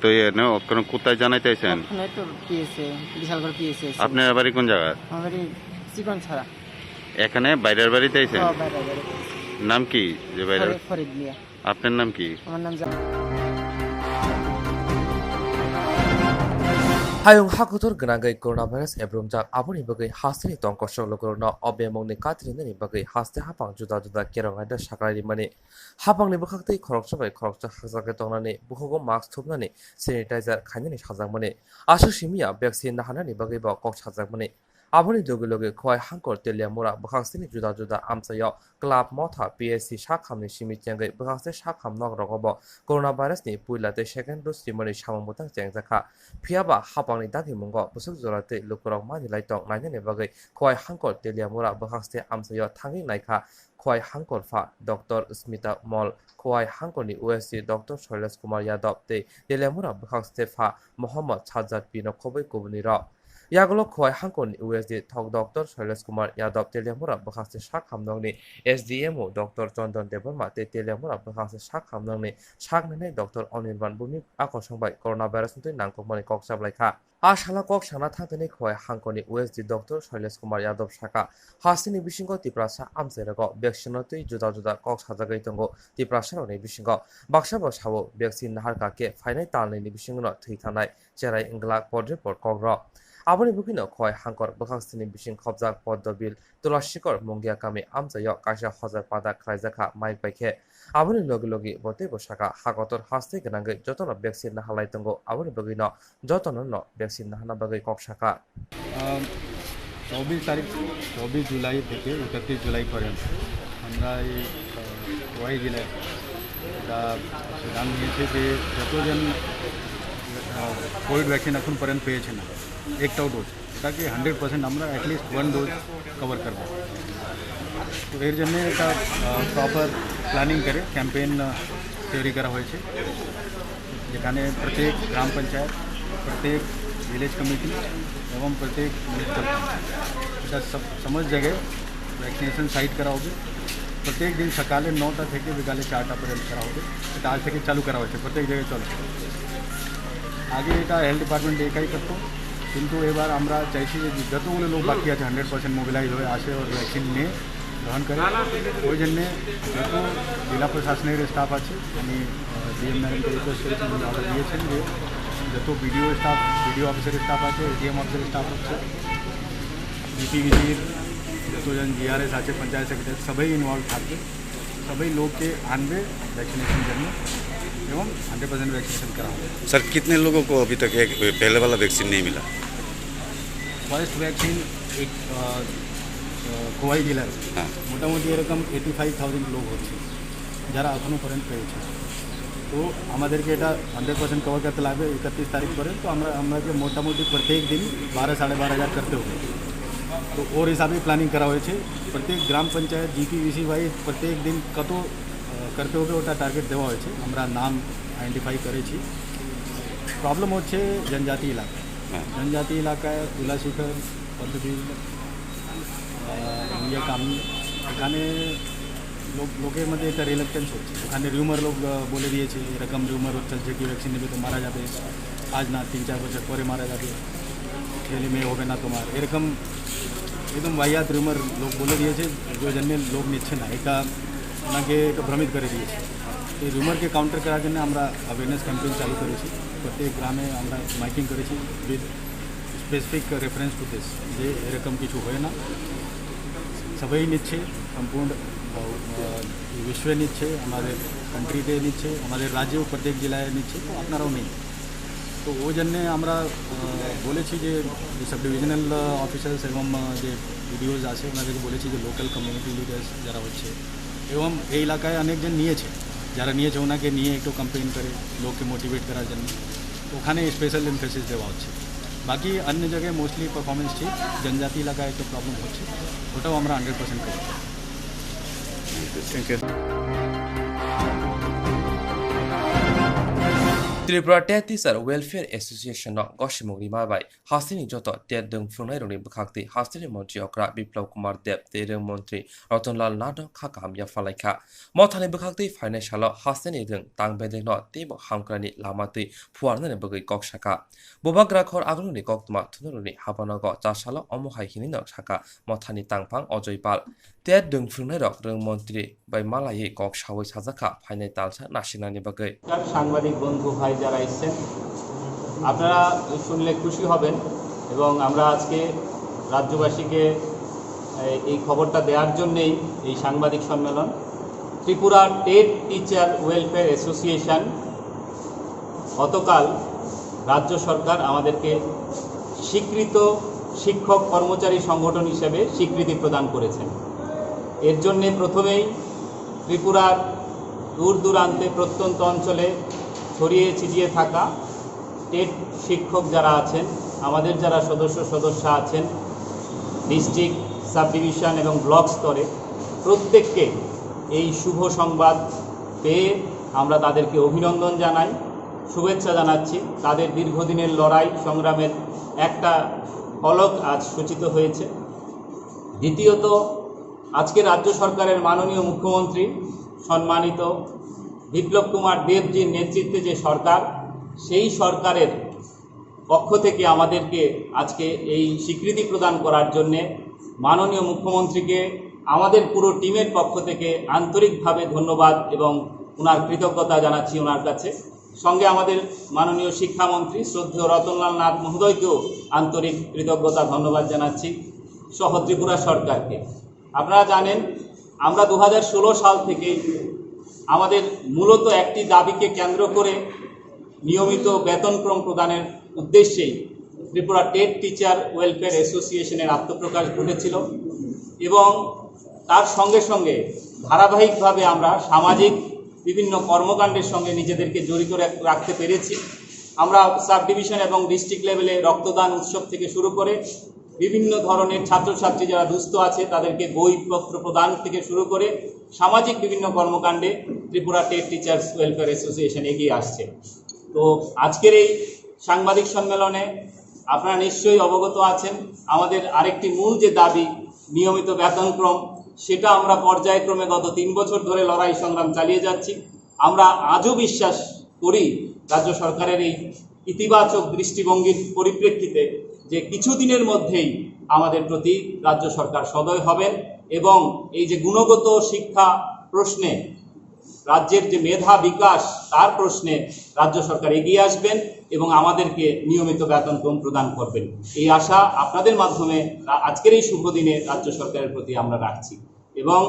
তো না কোন কোথায় জানাইতে আইছেন ওখানে তো পিএসএ বিশালগড় পিএসএ আপনার বাড়ি কোন জায়গা আমার বাড়ি চিকন ছাড়া এখানে বাইরের বাড়িতে আইছেন হ্যাঁ বাইরের বাড়িতে নাম কি যে বাইরের ফরিদ মিয়া আপনার নাম কি আমার নাম हायुं हाकुथुर गनांगै कोरोना भाइरास एब्रोमजाक आबुनि बगै हास्तेनि तंकसक लोकरनो अबेमंनि कात्रिनि बगै हास्ते हापां जुदा केरंगाइदा साकरारि माने हापांनि बखाक्तै खरकसबाय खरकसा हाजाके तंनानै बुखगो मास्क थुबनानै सेनिटाइजार खाइनानै साजाक माने आसु सिमिया भ्याक्सिन हानानि बगै बा कक साजाक माने आबुनि लगे खय हांकर तेलिया मोरा बखाक्सेनि जुदा आमसायाव क्लाब मथा पिएससि साखामनि सिमित्यंगै बखाक्से साखाम नग रगब कोरोना भाइरासनि पुइलाते सेकेन्ड डोज सिमनि सामंबुतां जेंजाखा फियाबा हापांनि दागि मुंगो बुसुक जराते लुकरक मानि लाइटं नायनानि बगै खय हांकर तेलिया मोरा बखाक्से आमसायाव थांगि नायखा खय हांकर फा डॉक्टर स्मिता मल खय हांकरनि ओएससी डॉक्टर शैलेश कुमार यादव ते तेलिया मोरा बखाक्से फा मोहम्मद साज्जाद बिनो खबै कुबनि र यागलो खय हांकरनि ओएसडी थक डॉक्टर शैलेश कुमार यादव तेलियामुरा बखासे साख हामनंगनि एसडीएमओ डॉक्टर चंदन देबरमा ते तेलियामुरा बखासे साख हामनंगनि साखनानै डॉक्टर अनिर्बान बुनि आकर्षंबाय कोरोना भाइरासनि नांगकमानि कक्साबलायखा आशाला कक साना थांतनि खय हांकरनि ओएसडी डॉक्टर शैलेश कुमार यादव साका हासिनि बिसिंगो तिप्रासा आमसेरगो भेक्सिनतै जुदा कक साजागै दंगो तिप्रासारनि बिसिंगो बाक्साबो सावो भेक्सिन नाहारका के फाइनाय तालनि बिसिंगनो थैथानाय जेराय इंगला पद्रिपर कग्र आबुनि बुकिनो खय हांकर बखाक्सिनि बिसिं खबजाक पद्दबिल तुलासिकर मंगिया कामे आमजायो काशा हजार पादा खायजाखा माइक बाइखे आबुनि लगे बते बसाका हागतर हास्ते गनांगै जतन भेक्सिन नाहालाय दंगो आबुनि बुकिनो जतन न भेक्सिन नाहाना बगै कक्साका 24 जुलाई থেকে 31 जुलाई पर्यंत আমরা এই ওয়াই জেলায় এটা সিদ্ধান্ত নিয়েছি যে যতজন কোভিড ভ্যাকসিন এখন পর্যন্ত পেয়েছে না একটাও ডোজ তাকে 100% আমরা অ্যাটলিস্ট 1 ডোজ কভার করব তো এর জন্য একটা প্রপার প্ল্যানিং করে ক্যাম্পেইন তৈরি করা হয়েছে, যেখানে প্রত্যেক গ্রাম পঞ্চায়েত, প্রত্যেক ভিলেজ কমিটি এবং প্রত্যেক মিউনিসিপাল এটা সমস্ত জায়গায় ভ্যাকসিনেশন সাইট করা হবে। প্রত্যেক দিন সকালে 9টা থেকে বিকালে 4টা পর্যন্ত করা হবে। এটা আজ থেকে চালু করা হয়েছে, প্রত্যেক জায়গায় চলছে। আগে এটা হেলথ ডিপার্টমেন্ট একাই করতো, কিন্তু এবার আমরা চাইছি যে যতগুলো লোক বাকি আছে 100% মোবিলাইজ হয়ে আসে ও ভ্যাকসিন নিয়ে গ্রহণ করে। ওই জন্যে যত জেলা প্রশাসনের স্টাফ আছে, আমি ডিএম ম্যাডামকে রিকোয়েস্ট করেছি, উনি অর্ডার দিয়েছেন যে যত বিডিও অফিসের স্টাফ আছে, এডিএম অফিসের স্টাফ আছে, জিপিভিজির যতজন জিআরএস আছে, पंचायत सेक्रेटरी सभी इन्वॉल्व থাকবে, सभी लोग के आनवे वैक्सीनेशन जन्य एवं 100% वैक्सीनेशन करा होगा। सर कितने लोगों को अभी तक एक पहले वाला वैक्सीन नहीं मिला? फर्स्ट वैक्सीन एक কোয়াই জেলার মোটামুটি এরকম 85,000 লোক হচ্ছে যারা এখনও পর্যন্ত পেয়েছে। তো আমাদেরকে এটা 100% কভার করতে লাগবে 31 তারিখ করে। তো আমাকে মোটামুটি প্রত্যেক দিন 12-12,500 করতে হবে। তো ওর হিসাবে প্ল্যানিং করা হয়েছে। প্রত্যেক গ্রাম পঞ্চায়েত জিপিভিসি ওয়াইজ প্রত্যেক দিন কত করতে হবে ওটা টার্গেট দেওয়া হয়েছে। আমরা নাম আইডেন্টিফাই করেছি। প্রবলেম হচ্ছে জনজাতি এলাকায় তুলাশিখর, পদ্মবিল, কামি, এখানে লোকের মধ্যে একটা রিলেকটেন্স হচ্ছে। ওখানে রিউমার লোক বলে দিয়েছে, এরকম রিউমার চলছে কি ভ্যাকসিন নেবে তো মারা যাবে, আজ না 3-4 বছর পরে মারা যাবে, ছেলে মেয়ে হবে না তোমার, এরকম একদম বাহিয়াত রিউমার লোক বলে দিয়েছে। ওই জন্য লোক নিচ্ছে না, এটা ওনাকে একটু ভ্রমিত করে দিয়েছে। এই রিউমারকে কাউন্টার করার জন্য আমরা অ্যাওয়ারনেস ক্যাম্পেইন চালু করেছি। প্রত্যেক গ্রামে আমরা মাইকিং করেছি with specific reference to this, যে এরকম কিছু হয় না। সবাই নিচ্ছে, সম্পূর্ণ বিশ্ব নিচ্ছে, আমাদের কান্ট্রিতে নিচ্ছে, আমাদের রাজ্যেও প্রত্যেক জেলায় নিচ্ছে, তো আপনারাও নেই। তো ওই জন্যে আমরা বলেছি যে সাব ডিভিশনাল অফিসার্স এবং যে ভিডিওজ আছে ওনাদেরকে বলেছি যে লোকাল কমিউনিটি লিডার্স যারা হচ্ছে এবং এই এলাকায় অনেকজন নিয়েছে, যারা নিয়েছে ওনাকে নিয়ে একটু ক্যাম্পেইন করে লোককে মোটিভেট করার জন্য ওখানে স্পেশাল এমফেসিস দেওয়া হচ্ছে। বাকি অন্য জায়গায় মোস্টলি পারফরমেন্স ঠিক, জনজাতি এলাকায় একটু প্রবলেম হচ্ছে, ওটাও আমরা 100% করি। Thank you. Tripura TET teacher welfare association गसिमुगि माबाय हास्तिनि जत टेट दं फुंनाय रंनि बखाक्ति हास्तिनि मन्त्री अक्रा बिप्लव कुमार देव तेरं मन्त्री रतनलाल नाथ खाकाम याफालायखा मथानि बखाक्ति फाइनान्सियल हास्तिनि दं तांबेदे न तेबो हामक्रानि लामातै फुवारनानि बगै ककसाका बोबाग्राखर आगुनि कक्तमा थुनुरुनि हाबानग चासाल अमहाय हिनि न साका मथानि तांफां अजयपाल टेट दं फुंनाय रं मन्त्री बाय मालायै ककसावै साजाखा फाइनाय तालसा नासिनानि बगै সাংবাদিক বন্ধু ভাই যারা এসেছেন আপনারা শুনলে খুশি হবেন এবং আমরা আজকে রাজ্যবাসীকে এই খবরটা দেওয়ার জন্যই এই সাংবাদিক সম্মেলন। Tripura TET teacher welfare association গতকাল রাজ্য সরকার আমাদেরকে স্বীকৃত শিক্ষক কর্মচারী সংগঠন হিসেবে স্বীকৃতি প্রদান করেছেন। এর জন্যে প্রথমেই ত্রিপুরার দূর দূরান্তে প্রত্যন্ত অঞ্চলে ছড়িয়ে ছিটিয়ে থাকা টেট শিক্ষক যারা আছেন, আমাদের যারা সদস্য আছেন ডিস্ট্রিক্ট, সাব ডিভিশন এবং ব্লক স্তরে, প্রত্যেককে এই শুভ সংবাদ পেয়ে আমরা তাদেরকে অভিনন্দন জানাই, শুভেচ্ছা জানাচ্ছি। তাদের দীর্ঘদিনের লড়াই সংগ্রামের একটা ফলক আজ সূচিত হয়েছে। দ্বিতীয়ত, আজকে রাজ্য সরকারের মাননীয় মুখ্যমন্ত্রী সম্মানিত বিপ্লব কুমার দেবজির নেতৃত্বে যে সরকার, সেই সরকারের পক্ষ থেকে আমাদেরকে আজকে এই স্বীকৃতি প্রদান করার জন্যে মাননীয় মুখ্যমন্ত্রীকে আমাদের পুরো টিমের পক্ষ থেকে আন্তরিকভাবে ধন্যবাদ এবং ওনার কৃতজ্ঞতা জানাচ্ছি ওনার কাছে। সঙ্গে আমাদের মাননীয় শিক্ষামন্ত্রী শ্রদ্ধেয় রতনলাল নাথ মহোদয়কেও আন্তরিক কৃতজ্ঞতা ধন্যবাদ জানাচ্ছি, সহ ত্রিপুরা সরকারকে। আপনারা জানেন আমরা 2016 সাল থেকে আমাদের মূলত একটি দাবিকে কেন্দ্র করে নিয়মিত বেতনক্রম প্রদানের উদ্দেশ্যেই ত্রিপুরা টেট টিচার ওয়েলফেয়ার অ্যাসোসিয়েশনের আত্মপ্রকাশ ঘটেছিল এবং তার সঙ্গে সঙ্গে ধারাবাহিকভাবে আমরা সামাজিক বিভিন্ন কর্মকাণ্ডের সঙ্গে নিজেদেরকে জড়িত রাখতে পেরেছি। আমরা সাব ডিভিশন এবং ডিস্ট্রিক্ট লেভেলে রক্তদান উৎসব থেকে শুরু করে বিভিন্ন ধরনের ছাত্রছাত্রী যারা দুস্থ আছে তাদেরকে বইপত্র প্রদান থেকে শুরু করে সামাজিক বিভিন্ন কর্মকাণ্ডে Tripura TET teachers welfare association এগিয়ে আসছে। তো আজকের এই সাংবাদিক সম্মেলনে আপনারা নিশ্চয়ই অবগত আছেন আমাদের আরেকটি মূল যে দাবি নিয়মিত বেতনক্রম, সেটা আমরা পর্যায়ক্রমে গত 3 বছর ধরে লড়াই সংগ্রাম চালিয়ে যাচ্ছি। আমরা আজও বিশ্বাস করি রাজ্য সরকারের এই ইতিবাচক দৃষ্টিভঙ্গির পরিপ্রেক্ষিতে যে কিছুদিনের মধ্যেই আমাদের প্রতি রাজ্য সরকার সদয় হবেন এবং এই যে গুণগত শিক্ষা প্রশ্নে রাজ্যের যে মেধা বিকাশ তার প্রশ্নে রাজ্য সরকার এগিয়ে আসবেন এবং আমাদেরকে নিয়মিত বেতনক্রম প্রদান করবেন। এই আশা আপনাদের মাধ্যমে আজকের এই শুভ দিনে রাজ্য সরকারের প্রতি আমরা রাখছি এবং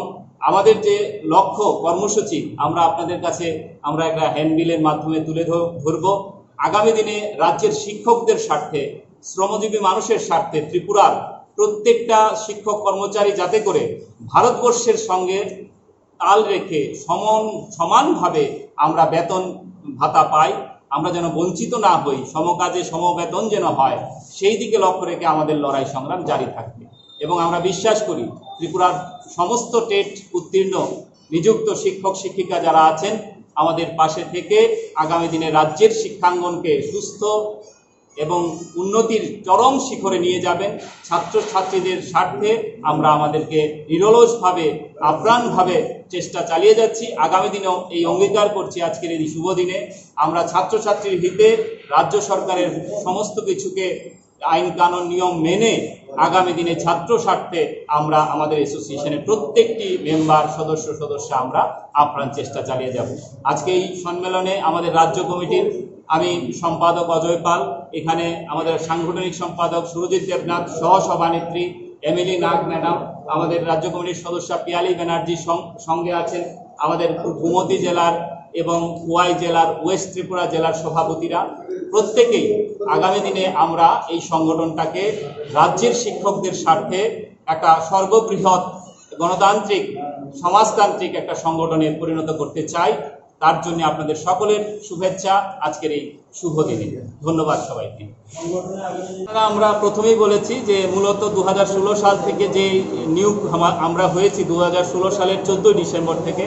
আমাদের যে লক্ষ্য কর্মসূচি আমরা আপনাদের কাছে আমরা একটা হ্যান্ডবিলের মাধ্যমে তুলে ধরব। আগামী দিনে রাজ্যের শিক্ষকদের স্বার্থে, শ্রমজীবী মানুষের স্বার্থে ত্রিপুরার প্রত্যেকটা শিক্ষক কর্মচারী যাতে করে ভারতবর্ষের সঙ্গে তাল রেখে সমানভাবে আমরা বেতন ভাতা পাই, আমরা যেন বঞ্চিত না হই, সমকাজে সমবেতন যেন হয়, সেই দিকে লক্ষ্য রেখে আমাদের লড়াই সংগ্রাম জারি থাকবে। এবং আমরা বিশ্বাস করি ত্রিপুরার সমস্ত টেট উত্তীর্ণ নিযুক্ত শিক্ষক শিক্ষিকা যারা আছেন আমাদের পাশে থেকে আগামী দিনে রাজ্যের শিক্ষাঙ্গনকে সুস্থ এবং উন্নতির চরম শিখরে নিয়ে যাবেন। ছাত্রছাত্রীদের স্বার্থে আমরা আমাদেরকে নিরলসভাবে আপ্রাণভাবে চেষ্টা চালিয়ে যাচ্ছি। আগামী দিনেও এই অঙ্গীকার করছি আজকের এই শুভ দিনে আমরা ছাত্রছাত্রীর হিতে রাজ্য সরকারের সমস্ত কিছুকে আইন কানুন নিয়ম মেনে আগামী দিনে ছাত্র স্বার্থে আমরা আমাদের অ্যাসোসিয়েশনের প্রত্যেকটি মেম্বার সদস্য আমরা আপ্রাণ চেষ্টা চালিয়ে যাব। আজকে এই সম্মেলনে আমাদের রাজ্য কমিটির আমি সম্পাদক অজয় পাল, এখানে আমাদের সাংগঠনিক সম্পাদক সুরজিৎ দেবনাথ, সহ সভানেত্রী এমিলি নাগ ম্যাডাম, আমাদের রাজ্য কমিটির সদস্য পিয়ালি ব্যানার্জি সঙ্গে আছেন, আমাদের গোমতী জেলার এবং খোয়াই জেলার, ওয়েস্ট ত্রিপুরা জেলার সভাপতিরা। প্রত্যেকেই আগামী দিনে আমরা এই সংগঠনটাকে রাজ্যের শিক্ষকদের স্বার্থে একটা সর্ববৃহৎ গণতান্ত্রিক সমাজতান্ত্রিক একটা সংগঠনে পরিণত করতে চাই। তার জন্য আপনাদের সকলের শুভেচ্ছা আজকের এই শুভ দিনে। ধন্যবাদ সবাইকে। আমরা প্রথমেই বলেছি যে মূলত 2016 সাল থেকে যে নিয়োগ আমরা হয়েছি 2016 সালের 14 ডিসেম্বর থেকে,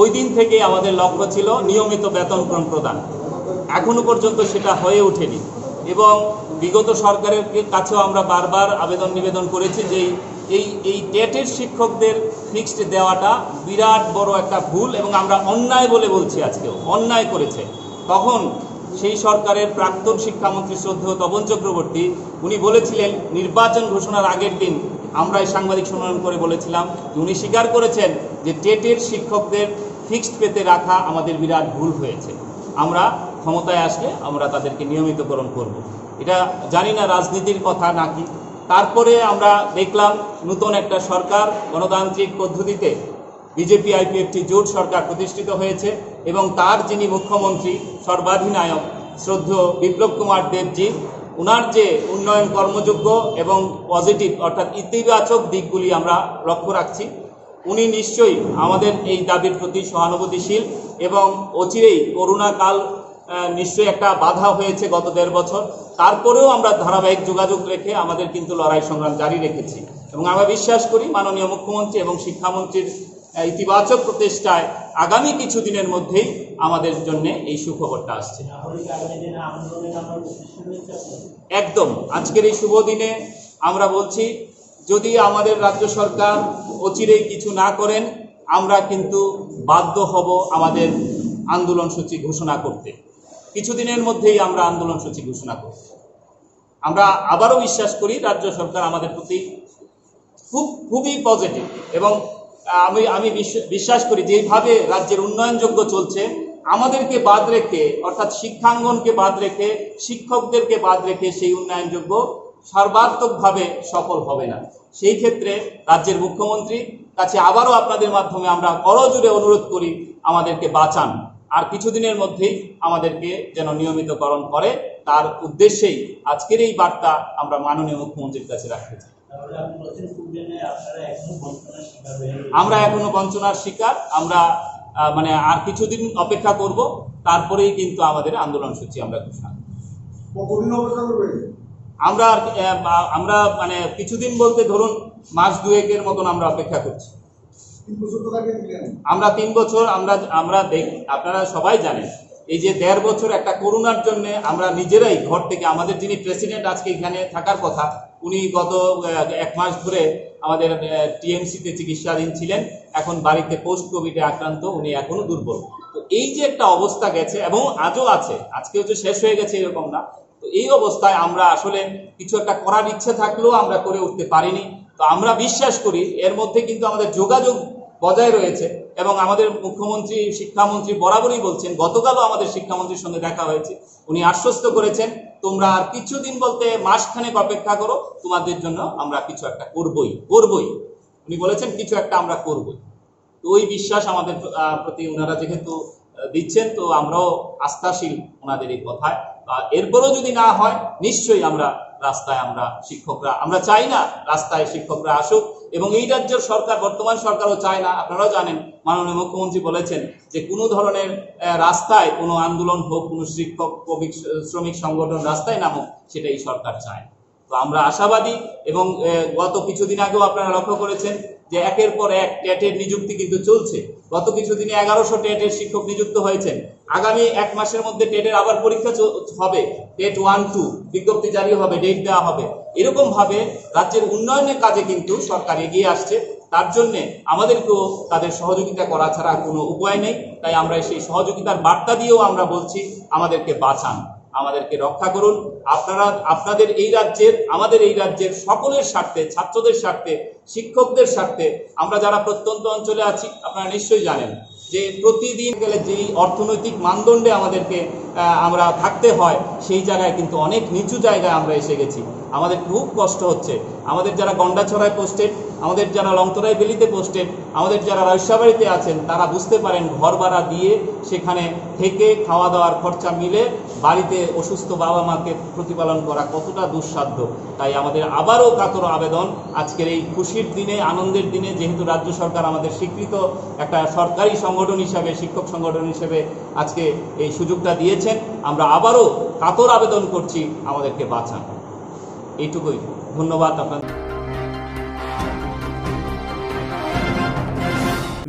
ওই দিন থেকে আমাদের লক্ষ্য ছিল নিয়মিত বেতনক্রম প্রদান। এখনো পর্যন্ত সেটা হয়ে ওঠেনি এবং বিগত সরকারের কাছেও আমরা বারবার আবেদন নিবেদন করেছি যে এই টেটের শিক্ষকদের ফিক্সড দেওয়াটা বিরাট বড় একটা ভুল এবং আমরা অন্যায় বলে বলছি, আজকেও অন্যায় করেছে। তখন সেই সরকারের প্রাক্তন শিক্ষামন্ত্রী শ্রদ্ধেয় তপন চক্রবর্তী উনি বলেছিলেন নির্বাচন ঘোষণার আগের দিন, আমরা এই সাংবাদিক সম্মেলন করে বলেছিলাম যে উনি স্বীকার করেছেন যে টেটের শিক্ষকদের ফিক্সড পেতে রাখা আমাদের বিরাট ভুল হয়েছে। আমরা ক্ষমতায় আসলে আমরা তাদেরকে নিয়মিতকরণ করব। এটা জানি না রাজনীতির কথা নাকি। তারপরে আমরা দেখলাম নতুন একটা সরকার গণতান্ত্রিক পদ্ধতিতে বিজেপি আইপিএফটি জোট সরকার প্রতিষ্ঠিত হয়েছে এবং তার যিনি মুখ্যমন্ত্রী সর্বাধিনায়ক শ্রদ্ধেয় বিপ্লব কুমার দেবজি, ওনার যে উন্নয়ন কর্মযোগ্য এবং পজিটিভ অর্থাৎ ইতিবাচক দিকগুলি আমরা লক্ষ্য রাখছি। উনি নিশ্চয়ই আমাদের এই দাবির প্রতি সহানুভূতিশীল এবং অচিরেই করোনা কাল নিশ্চয়ই একটা বাধা হয়েছে গত 1.5 বছর, তারপরেও আমরা ধারাবাহিক যোগাযোগ রেখে আমাদের কিন্তু লড়াই সংগ্রাম জারি রেখেছি এবং আমরা বিশ্বাস করি মাননীয় মুখ্যমন্ত্রী এবং শিক্ষামন্ত্রীর ইতিবাচক প্রচেষ্টায় আগামী কিছুদিনের মধ্যেই আমাদের জন্য এই সুখবরটা আসছে। একদম আজকের এই শুভ দিনে আমরা বলছি যদি আমাদের রাজ্য সরকার অচিরেই কিছু না করেন আমরা কিন্তু বাধ্য হব আমাদের আন্দোলন সূচি ঘোষণা করতে। কিছুদিনের মধ্যেই আমরা আন্দোলন সূচি ঘোষণা করব। আমরা আবারও বিশ্বাস করি রাজ্য সরকার আমাদের প্রতি খুবই পজিটিভ এবং আমি বিশ্বাস করি যেভাবে রাজ্যের উন্নয়নযোগ্য চলছে আমাদেরকে বাদ রেখে অর্থাৎ শিক্ষাঙ্গনকে বাদ রেখে শিক্ষকদেরকে বাদ রেখে সেই উন্নয়নযোগ্য সর্বাত্মকভাবে সফল হবে না। সেই ক্ষেত্রে রাজ্যের মুখ্যমন্ত্রীর কাছে আবারও আপনাদের মাধ্যমে আমরা করজোড়ে অনুরোধ করি আমাদেরকে বাঁচান, আর কিছুদিনের মধ্যেই আমাদেরকে যেন নিয়মিতকরণ করে, তার উদ্দেশ্যেই আজকের এই বার্তা আমরা মাননীয় মুখ্যমন্ত্রীর কাছে রাখতে চাই। আমরা এখনো বঞ্চনার শিকার, আমরা আর কিছুদিন অপেক্ষা করব, তারপরেই কিন্তু আমাদের আন্দোলন সূচি আমরা ঘোষণা আমরা কিছুদিন বলতে ধরুন মাস 2-এর মতন আমরা অপেক্ষা করছি। আমরা 3 বছর আমরা আপনারা সবাই জানেন এই যে 1.5 বছর একটা করোনার জন্য আমরা নিজেরাই ঘর থেকে, আমাদের যিনি প্রেসিডেন্ট আজকে এখানে থাকার কথা, উনি গত 1 মাস ধরে আমাদের টিএমসিতে চিকিৎসাধীন ছিলেন, এখন বাড়িতে পোস্ট কোভিডে আক্রান্ত, উনি এখনো দুর্বল। তো এই যে একটা অবস্থা গেছে এবং আজও আছে, আজকেও যে শেষ হয়ে গেছে এরকম না। তো এই অবস্থায় আমরা আসলে কিছু একটা করার ইচ্ছে থাকলেও আমরা করে উঠতে পারিনি। তো আমরা বিশ্বাস করি এর মধ্যে কিন্তু আমাদের যোগাযোগ বজায় রয়েছে এবং আমাদের মুখ্যমন্ত্রী, শিক্ষামন্ত্রী বরাবরই বলছেন, গতকালও আমাদের শিক্ষামন্ত্রীর সঙ্গে দেখা হয়েছে, উনি আশ্বস্ত করেছেন তোমরা আর কিছুদিন বলতে মাসখানেক অপেক্ষা করো, তোমাদের জন্য আমরা কিছু একটা করবই। উনি বলেছেন কিছু একটা আমরা করবই। তো ওই বিশ্বাস আমাদের প্রতি ওনারা যেহেতু দিচ্ছেন, তো আমরাও আস্থাশীল ওনাদের এই কথায়। এরপরও যদি না হয় নিশ্চয়ই আমরা রাস্তায়, আমরা চাই না রাস্তায় শিক্ষকরা আসুক, এবং এই রাজ্যের সরকার, বর্তমান সরকারও চায় না। আপনারাও জানেন মাননীয় মুখ্যমন্ত্রী বলেছেন যে কোনো ধরনের রাস্তায় কোনো আন্দোলন হোক, কোনো শিক্ষক শ্রমিক সংগঠন রাস্তায় নামুক, সেটাই সরকার চায়। তো আমরা আশাবাদী, এবং গত কিছুদিন আগেও আপনারা লক্ষ্য করেছেন যে একের পর এক টেটের নিযুক্তি কিন্তু চলছে। গত কিছুদিনে 1100 টেটের শিক্ষক নিযুক্ত হয়েছেন। আগামী 1 মাসের মধ্যে টেটের আবার পরীক্ষা হবে, টেট 1-2 বিজ্ঞপ্তি জারি হবে, ডেট দেওয়া হবে। এরকম ভাবে রাজ্যের উন্নয়নের কাজে কিন্তু সরকার এগিয়ে আসছে। তার জন্য আমাদেরকেও তাদের সহযোগিতা করা ছাড়া কোনো উপায় নেই। তাই আমরা সেই সহযোগিতার বার্তা দিয়েও আমরা বলছি, আমাদেরকে বাঁচান, আমাদেরকে রক্ষা করুন। আপনাদের এই রাজ্যের, আমাদের এই রাজ্যের সকলের স্বার্থে, ছাত্রদের স্বার্থে, শিক্ষকদের স্বার্থে, আমরা যারা প্রত্যন্ত অঞ্চলে আছি, আপনারা নিশ্চয়ই জানেন যে প্রতিদিন গেলে যেই অর্থনৈতিক মানদণ্ডে আমাদেরকে আমরা থাকতে হয়, সেই জায়গায় কিন্তু অনেক নিচু জায়গায় আমরা এসে গেছি। আমাদের খুব কষ্ট হচ্ছে। আমাদের যারা গন্ডাছড়ায় পোস্টেড, আমাদের যারা লংতরাই বেলিতে পোস্টেড, আমাদের যারা রয়সাবাড়িতে আছেন, তারা বুঝতে পারেন ঘর ভাড়া দিয়ে সেখানে থেকে খাওয়া দাওয়ার খরচা মিলে বাড়িতে অসুস্থ বাবা মাকে প্রতিপালন করা কতটা দুঃসাধ্য। তাই আমাদের আবারও কাতর আবেদন, আজকের এই খুশির দিনে, আনন্দের দিনে, যেহেতু রাজ্য সরকার আমাদের স্বীকৃত একটা সরকারি সংগঠন হিসাবে, শিক্ষক সংগঠন হিসেবে আজকে এই সুযোগটা দিয়েছেন, আমরা আবারও কাতর আবেদন করছি, আমাদেরকে বাঁচান। এইটুকুই। ধন্যবাদ আপনাদের।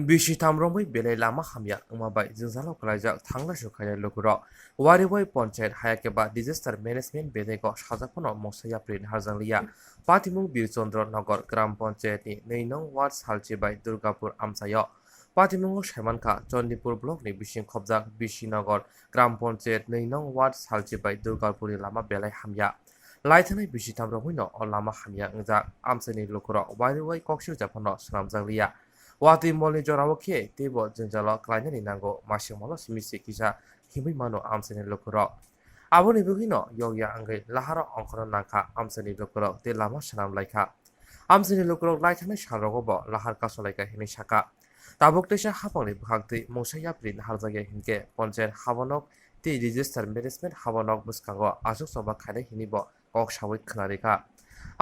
Bishi tamromai belai lama hamya umabai jinjalo kalaijak thangna shukhaya lokuro waribai panchayat hayakeba disaster management bedego sajakono mosaya prin harjanglia patimung birchandra nagar gram panchayat ni 2 nong ward salchibai durgapur amsayo patimung saimankha chandipur block ni bising khobjak bishinagar gram panchayat 2 nong ward salchibai durgapur ni lama belai hamya laithanai bishi tamromai no lama hamya ungjak amsani lokuro waribai koksir japono snamjanglia Wati moli jorawo khe tebo jinjalo klainani nango masimolo simisi kisa himui mano amsani lokuro aboni bugino yogya angai lahara ongkhoro nangkha amsani lokuro te lama sanam laikha amsani lokuro laithanai sarrogo bo lahar kasolaika hini saka tabuk tesa hapangni bhagtui mosaya prin harjagya hinke panchayat habanok te register management habanok buskango asuk soba khainai hini bo kok sabai khnarekha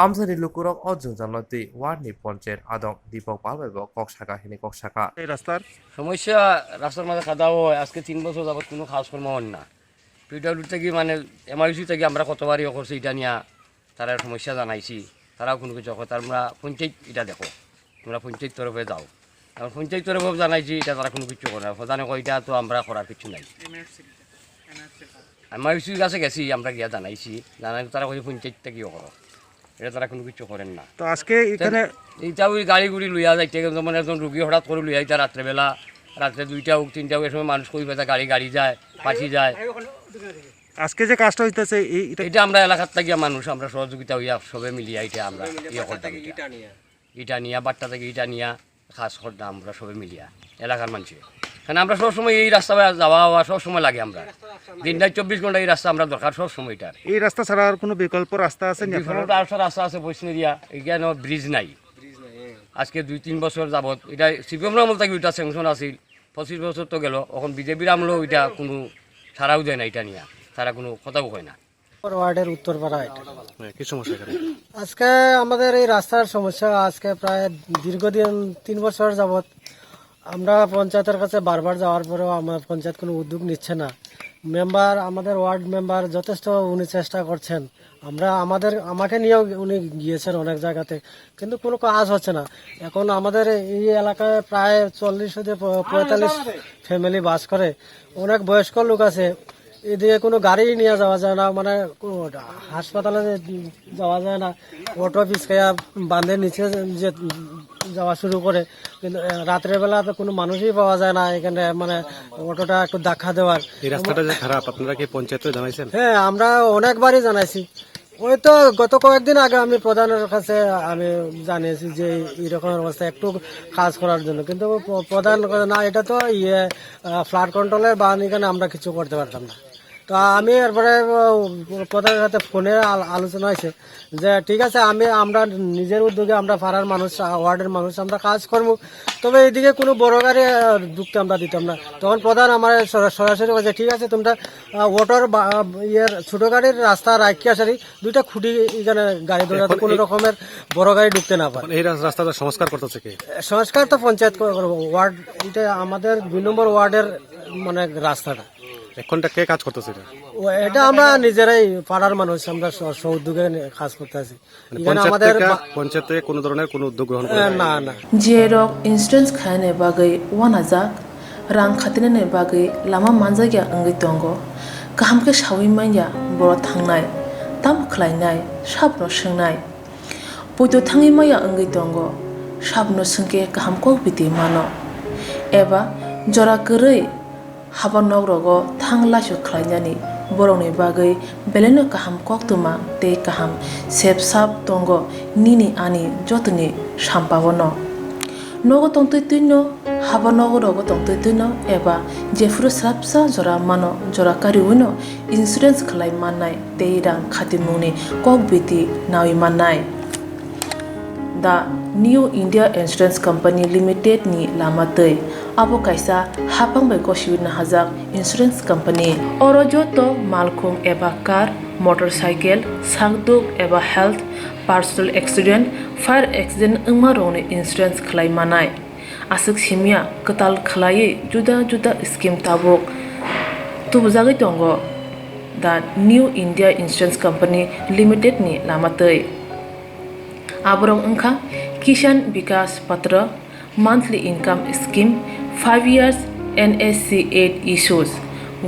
আমসানি লুকুরক অজংজানতি ওয়ার্ডনি পঞ্চায়েত আদং দীপক পালবাইব কক শাখা হিনি cock শাখা এই রাস্তার মাঝে খাওয়া হয় আজকে 3 বছর যাবত কোনো কাজ কর্ম হয় না পিডব্লিউ থেকে মানে এমআরসি থেকে আমরা কতবারই করছি এটা নিয়ে তারা সমস্যা জানাইছি তারাও কোনো কিছু কথা আমরা পঞ্চায়েত এটা দেখো তোমরা পঞ্চায়েত তরফে যাও আমরা পঞ্চায়েত তরফে জানাইছি এটা তারা কোনো কিছু করে না প্রধানে এটা তো আমরা করার কিছু নাই এমআরসির কাছে গেছি আমরা গিয়া জানাইছি জানাই তারা কই পঞ্চায়েত থেকেও করো এটা তারা কোনো কিছু করেন না। তো আজকে এখানে এইটা ওই গাড়ি গুড়ি লইয়া যাইতে যেমন একজন রুগী হঠাৎ করে লইয়া যাইতে রাত্রেবেলা, রাত্রে 2টা হোক 3টা হোক, সময় মানুষ কই পেতা গাড়ি যায়, পাঠি যায়। আজকে যে কাজটা হইতেছে এটা আমরা এলাকার থেকে মানুষ আমরা সহযোগিতা হইয়া সবে মিলিয়া এটা আমরা ইয়ে করতাম, ইটা নিয়া বাট্টা থেকে ইটা নিয়া কাজ করতাম আমরা সবে মিলিয়া এলাকার মানুষে। কারণ আমরা সবসময় এই রাস্তা যাওয়া হওয়া সবসময় লাগে, আমরা দিনটায় 24 ঘন্টা এই রাস্তা আমরা দরকার সবসময়। এটা এই রাস্তা ছাড়া আর কোনো বিকল্প রাস্তা আছে? রাস্তা আছে বৈষ্ণেরিয়া, এখানে ব্রিজ নাই। আজকে 2-3 বছর যাবত এটা সিপিএম আমল থেকে ওইটা স্যাংশন আছিল, 25 বছর তো গেল, এখন বিজেপির আমলেও ওইটা কোনো ছাড়াও দেয় না, এটা নিয়ে তারা কোনো কথাও কয় না। ওয়ার্ডের উত্তরপাড়া কি সমস্যা? আজকে আমাদের এই রাস্তার সমস্যা আজকে প্রায় দীর্ঘদিন 3 বছর যাবত আমরা পঞ্চায়েতের কাছে বারবার যাওয়ার পরেও আমার পঞ্চায়েত কোনো উদ্যোগ নিচ্ছে না। মেম্বার আমাদের ওয়ার্ড মেম্বার যথেষ্ট উনি চেষ্টা করছেন। আমাকে নিয়েও উনি গিয়েছেন অনেক জায়গাতে, কিন্তু কোনো কাজ হচ্ছে না। এখন আমাদের এই এলাকায় প্রায় 40-45 ফ্যামিলি বাস করে। অনেক বয়স্ক লোক আছে, এদিকে কোনো গাড়ি নিয়ে যাওয়া যায় না, মানে হাসপাতালে যাওয়া যায় না। অটো পিছকাইয়া বাঁধের নিচে যে যাওয়া শুরু করে, কিন্তু রাত্রের বেলা কোনো মানুষই পাওয়া যায় না এখানে, মানে অটোটা একটু ধাক্কা দেওয়ার। এই রাস্তাটা যে খারাপ, আপনারা কি পঞ্চায়েতে জানাইছেন? হ্যাঁ, আমরা অনেকবারই জানাইছি। ওই তো গত কয়েকদিন আগে আমি প্রধানের কাছে আমি জানিয়েছি যে এরকম অবস্থা, একটু কাজ করার জন্য, কিন্তু প্রধান না, এটা তো ফ্লাড কন্ট্রোলের বান, এখানে আমরা কিছু করতে পারতাম না। তো আমি এরপরে প্রধানের সাথে ফোনে আলোচনা হয়েছে যে ঠিক আছে, আমরা নিজের উদ্যোগে আমরা পাড়ার মানুষ, ওয়ার্ডের মানুষ আমরা কাজ করবো, তবে এইদিকে কোনো বড় গাড়ি ঢুকতে আমরা দিতাম না। তখন প্রধান আমার সরাসরি বলছে ঠিক আছে, তোমরা অটোর ছোট গাড়ির রাস্তা রাখিয়া সারি দুইটা খুঁটি এখানে গাড়ি দৌড়াতে কোনো রকমের বড় গাড়ি ঢুকতে না পারে। এই রাস্তাটা সংস্কার করতেছে কে? সংস্কার তো পঞ্চায়েত ওয়ার্ড, এটা আমাদের 2 নম্বর ওয়ার্ডের মানে রাস্তাটা। এখনটা কে কাজ করতেছে? এটা আমরা নিজেরাই পাড়ার মানুষ, আমরা উদ্যোগে কাজ করতে আছি। আমাদের পঞ্চায়েত থেকে কোনো ধরনের কোনো উদ্যোগ গ্রহণ না না। জিরক ইন্স্যুরেন্স খায়নে বাগৈ ওয়ানাজাক রাং খাতিনে बागै लामा मानजागिया अंगै दंगो गाहामके सावै माइया बर' थांनाय ताम खलायनाय साबनो सोंनाय बयदो थाङै माइया अंगै दंगो साबनो सोंके गाहामको बिदि मानो एबा जरा गोरै हाबा नगरगो थांलासो खलायनानै बर'नि बागै बेलेनो गाहाम कक्तमा ते गाहाम सेब साब दंगो निनि आनि जतनि साम्पावनो नगो तंतैनो हाबा नगरगो तंतैनो एबा जेफुर स्राबसा जरा मानो जरा कारिउनो इन्सुरेन्स खलाय माननाय ते रां खातिमुनि कक बिति नावि माननाय दा new India insurance company limited नि लामातै आबो कायसा हापांबाय गसिउना हाजाक इंश्योरेंस कंपनी अरजतो मालखुम एबा कार मोटरसाइकेल सागदुक एबा health personal accident fire accident अंगमा रोने इंश्योरेंस खलाय मानाय आसक सिमिया कताल खलायै जुदा जुदा स्कीम ताबोक तुबजागै दंगो दा new India insurance company limited नि लामातै आबरं अंखा किसान विकास पत्र monthly income scheme 5 years NSC 8 issues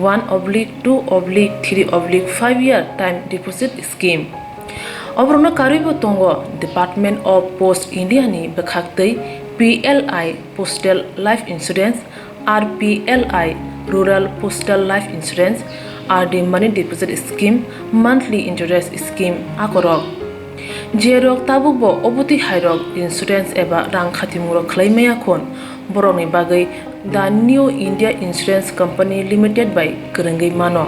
1/2/3/5 year time deposit scheme अब्रनो कारिबो तंगो डिपार्टमेंट ऑफ पोस्ट इंडिया नि बखाक्तै PLI postal life insurance RPLI rural postal life insurance RD money deposit scheme monthly interest scheme akorok जेरक ताबुबो अबुति हाइरक insurance एबा रां खातिमुरो खलायमाया खन बर'नि बागै दा new India insurance company limited बाय गोरोंगै मानो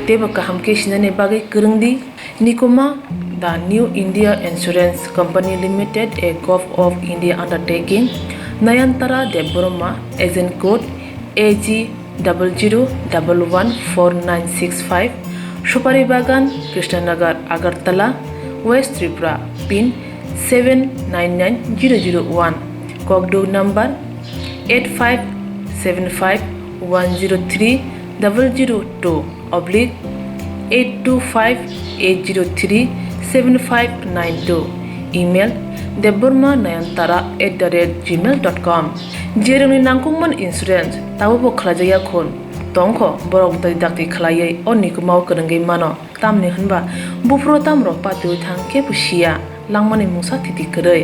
तेबो गाहामके सिनानै बागै गोरोंदि निकुमा दा न्यू इंडिया इंश्योरेंस कंपनी लिमिटेड a gov of India undertaking Nayantara Debbarma agent code AG 00114965 सुपारी बागान Krishnanagar Agartala West Tripura pin 799001 Kokborok number 85751032/825-803-7592 email debbormanayantara@gmail.com jeroni nangkungman insurance tabobo khlajaya khon tongkho borok dai dakti khlaiयै onikumaw korongei mano tamni hunba bufro tamro patui thangke pusia langmani mungsa thiti koroi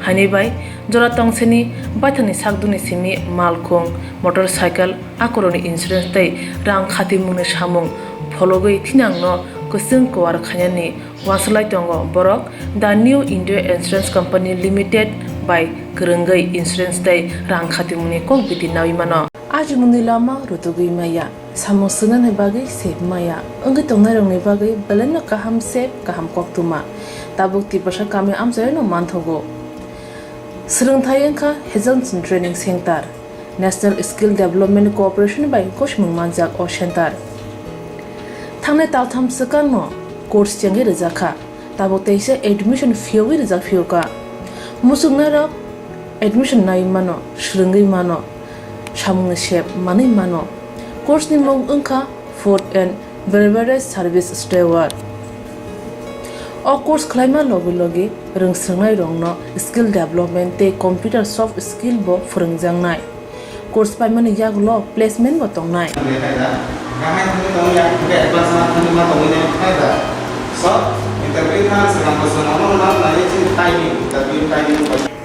hani bai jora tongseni baithani sakduni simi malkhung motorcycle akoroni insurance tai rang khati mungni samung phologoi thinangno kusung kwar khanyani waslai tongo borok the new india insurance company limited by korongei insurance tai rang khati mungni kok biti nawi mano आज मुनि लामा रुतुगै माया सामोसना बागै सेब माया अंगै तंनाय रंनि बागै बलेन गाहाम सेब गाहाम कक्तमा ताबुक्ति बसा कामे आमजायनो मानथगो सोलोंथाय अंखा हेजन training centre national skill development cooperation बाय कोशमुं मानजाक ओ सेंटर थांनाय तालथाम सकानो कोर्स चंगे रजाखा ताबुक्तैसे एडमिशन फियोगै रजा फियोका मुसुगनारा एडमिशन नाय मानो सुरंगै मानो सामुंनि सेब मानै मानो कोर्सनि मुं अंखा food and beverage service steward. O course claima logi logi rungsrangnai rongno skill development te computer soft skill bo phurungjangnai. Course paimani yaglo placement bo tongnai.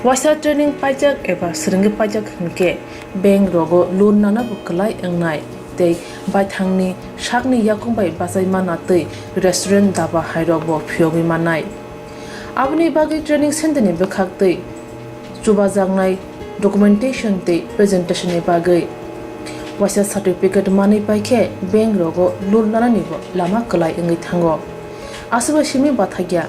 Wasa training pajak eba seringi pajak hingke bank rogo loan nana bukalai engnai tei baithangni sakni yakungbai basai manatei restaurant daba hairok bo phiogi manai abni bagi training center ni bekhaktei chubajangnai documentation tei presentation ni bagai wasa certificate mani paikhe bank rogo loan nana ni bo lama kalai engai thango asuba simi bathagya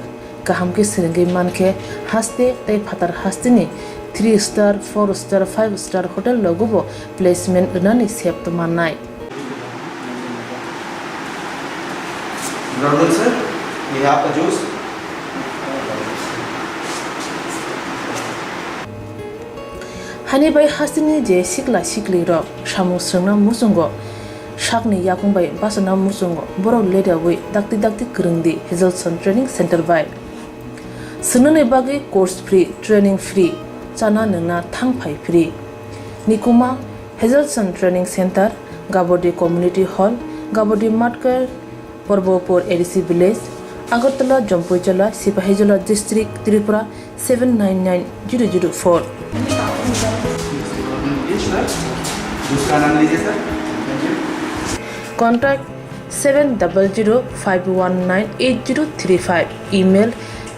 kaham ke seringi manke haste tei phatar haste ni 3 star 4 star 5 star hotel logo bo placement nani sep to manai. Good sir. We have the juice. Hani bai hasini je sikla sikli ro samu srna musungo sakni yakungbai basana musungo borok leda wi dakti krungdi Hazelson Training Center bai sunune bagi course free training free chana nungna thangphai free nikuma Hazelson Training Center Gabodi Community Hall Gabodi Matkar Porbopur ADC Village Agartala Jampuichala Sipahijala District Tripura 799004. Contact 7005198035. Email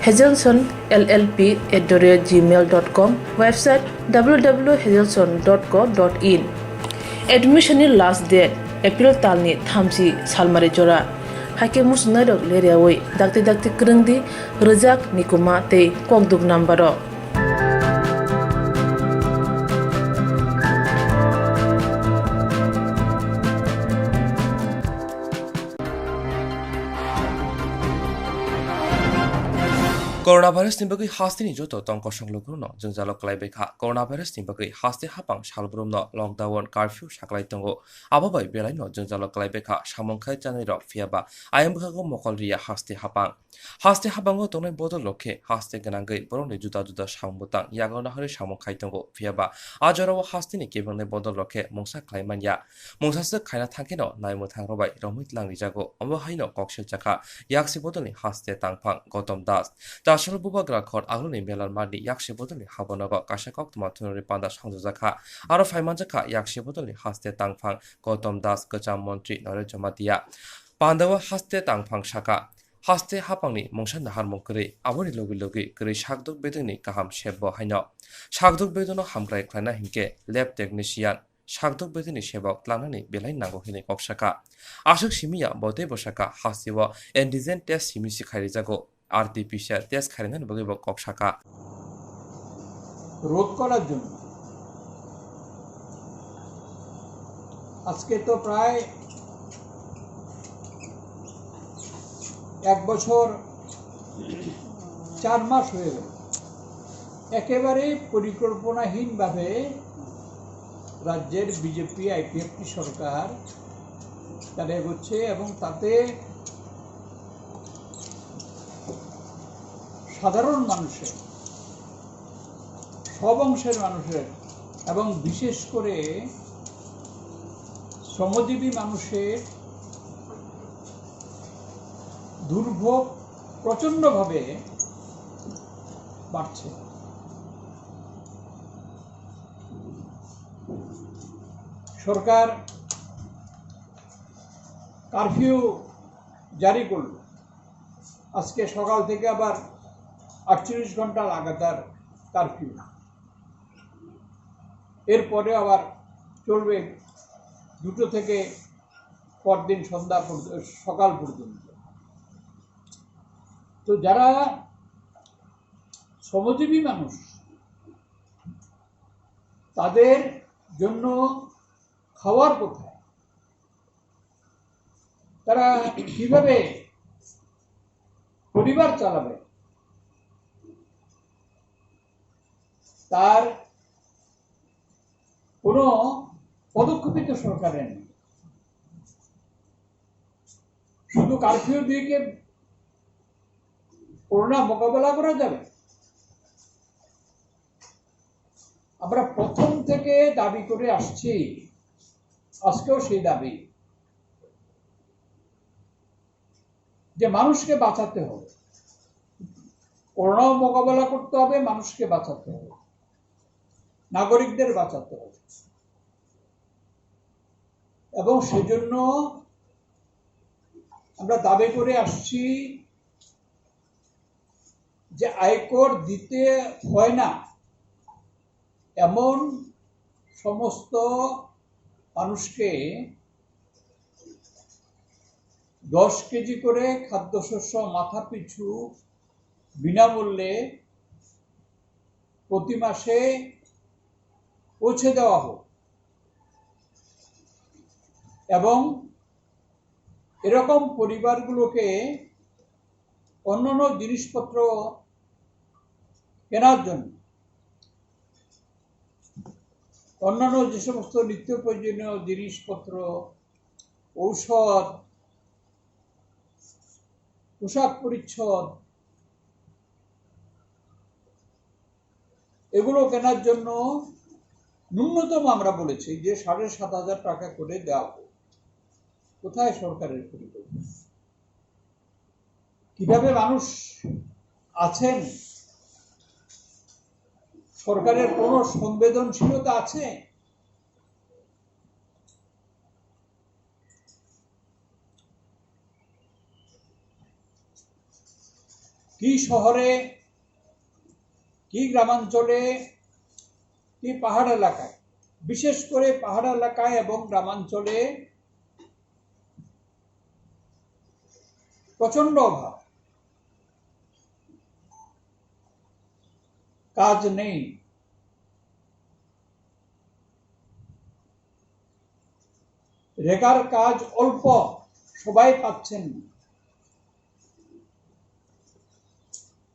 hazelsonllp@gmail.com. Website www.hazelson.co.in. Admission last date April talni thamsi salmari jora. Hake musnarok leriawai dakti krungdi rejak nikuma tei kokduk nambaro. Coronavirus ni bagui haste ni joto tongko sanglugru no jongjalo klaibai kha coronavirus ni bagui haste hapang salbrum no lockdown curfew saklai tongo ababai belai no jongjalo klaibai kha samongkhai chanai rok fiaba ayambkha go mokol ria haste hapango tongnai bodol lokhe haste ganangai borongni juda sambutang yagona hari samongkhai tongo fiaba ajoro haste ni kebangnai bodol lokhe mongsa klaimanya mongsa khaina thangke no naimo thangrobai romit langri jago ambo haino kokshel chakha yaksi bodolni haste tangphang Gautam Das Dasal buba grakhot agluni belar marni yakshi bodolni habonago kasha Koktwma thunori panda sangjojaka aro phaimanjaka yakshi bodolni haste tangphang Gautam Das Gacham Montri Narejamatia Pandawa haste tangphang shaka haste hapangni mongsa nahar mongkri aboni logi kri shakduk bedungni kaham shebbo haino shakduk beduno hamkrai khlaina hinke lab technician shakduk beduni sebok tlanani belai nango hini koksaka ashok simia bote bosaka hasiwa antigen test simisi khairi jago RT-PCR test খারেন বগে কক শাখা রোধ করার জন্য আজকে তো প্রায় 1 বছর 4 মাস হয়ে গেল একেবারে পরিকল্পনাহীনভাবে রাজ্যের বিজেপি আইপিএফটি সরকার চালিয়ে যাচ্ছে এবং তাতে সাধারণ মানুষের সব অংশের মানুষের এবং বিশেষ করে শ্রমজীবী মানুষের দুর্ভোগ প্রচণ্ডভাবে বাড়ছে সরকার কারফিউ জারি করল আজকে সকাল থেকে আবার 48 ঘন্টা লাগাতার কারফিউ এরপরে আবার চলবে 2টো থেকে পরদিন সকাল পর্যন্ত তো যারা শ্রমজীবী মানুষ তাদের জন্য খাওয়ার কোথায় তারা কিভাবে পরিবার চালাবে তার কোনো পদক্ষেপ তো সরকারের নেই শুধু কারফিউ দিয়ে কি করোনা মোকাবেলা করা যাবে? আমরা প্রথম থেকে দাবি করে আসছি, আজকেও সেই দাবি, যে মানুষকে বাঁচাতে হবে, করোনা মোকাবেলা করতে হবে, মানুষকে বাঁচাতে হবে, নাগরিকদের বাঁচাতে হবে। এবং সেজন্য আমরা দাবি করে আসছি যে আয়কর দিতে হয় না এমন সমস্ত মানুষকে 10 কেজি করে খাদ্যশস্য মাথা পিছু বিনামূল্যে প্রতি মাসে পৌঁছে দেওয়া হোক এবং এরকম পরিবারগুলোকে অন্যান্য জিনিসপত্র কেনার জন্য, অন্যান্য যে সমস্ত নিত্য প্রয়োজনীয় জিনিসপত্র, ঔষধ, পোশাক পরিচ্ছদ, এগুলো কেনার জন্য ন্যূনতম আমরা বলেছি যে 7,500 টাকা করে দেওয়া হোক। কোথায় সরকারের পরিকল্পনা? কিভাবে মানুষ আছেন? সরকারের কোন সংবেদনশীলতা আছে? কি শহরে, কি গ্রামাঞ্চলে, কি পাহাড় এলাকায়, বিশেষ করে পাহাড় এলাকায় এবং গ্রামাঞ্চলে প্রচন্ড অভাব, কাজ নেই, রেগার কাজ অল্প, সবাই পাচ্ছেন না।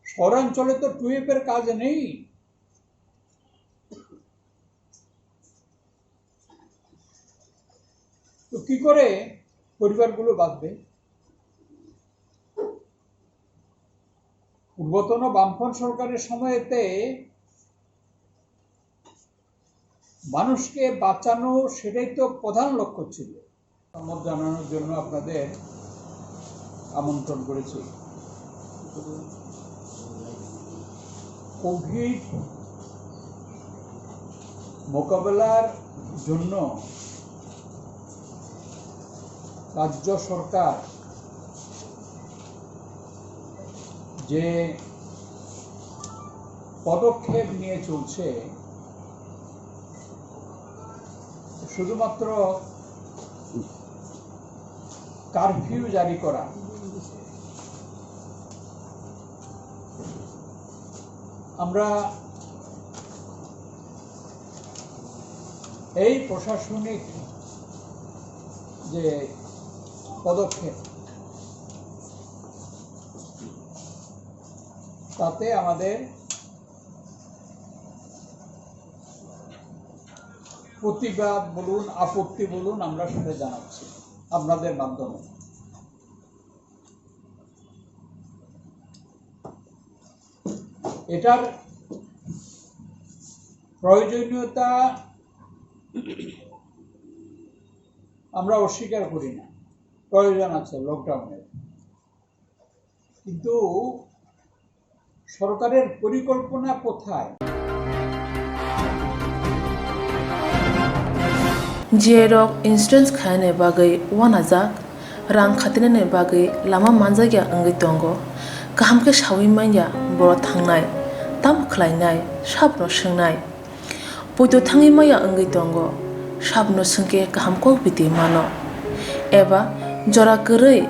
শহরাঞ্চলে তো টুয়েপের কাজ নেই। তো কি করে পরিবারগুলো বাঁচবে? পূর্বতন বামফ্রন্ট সরকারের সময়েতে মানুষকে বাঁচানো, সেটাই তো প্রধান লক্ষ্য ছিল। সম্মত জানানোর জন্য আপনাদের আমন্ত্রণ করেছি। কোভিড মোকাবেলার জন্য রাজ্য সরকার যে পদক্ষেপ নিয়ে চলছে, শুধুমাত্র কারফিউ জারি করা, আমরা এই প্রশাসনিক যে পদক্ষেপ, তাতে আমাদের প্রতিবাদ বলুন, আপত্তি বলুন, আমরা সেটা জানাচ্ছি আপনাদের মাধ্যমে। এটার প্রয়োজনীয়তা আমরা অস্বীকার করি না, প্রয়োজন আছে লকডাউনের, কিন্তু সরকারের পরিকল্পনা কোথায়? जेरक इन्सुरेन्स खाने बागै वानाजाक रां खातिने बागै लामा मानजागिया अंगै दंगो गाहामके सावै माइया बर' थांनाय ताम खलायनाय साबनो सोंनाय बयदो थाङै माइया अंगै दंगो साबनो सोंके गाहामको बिदि मानो एबा जरा गोरै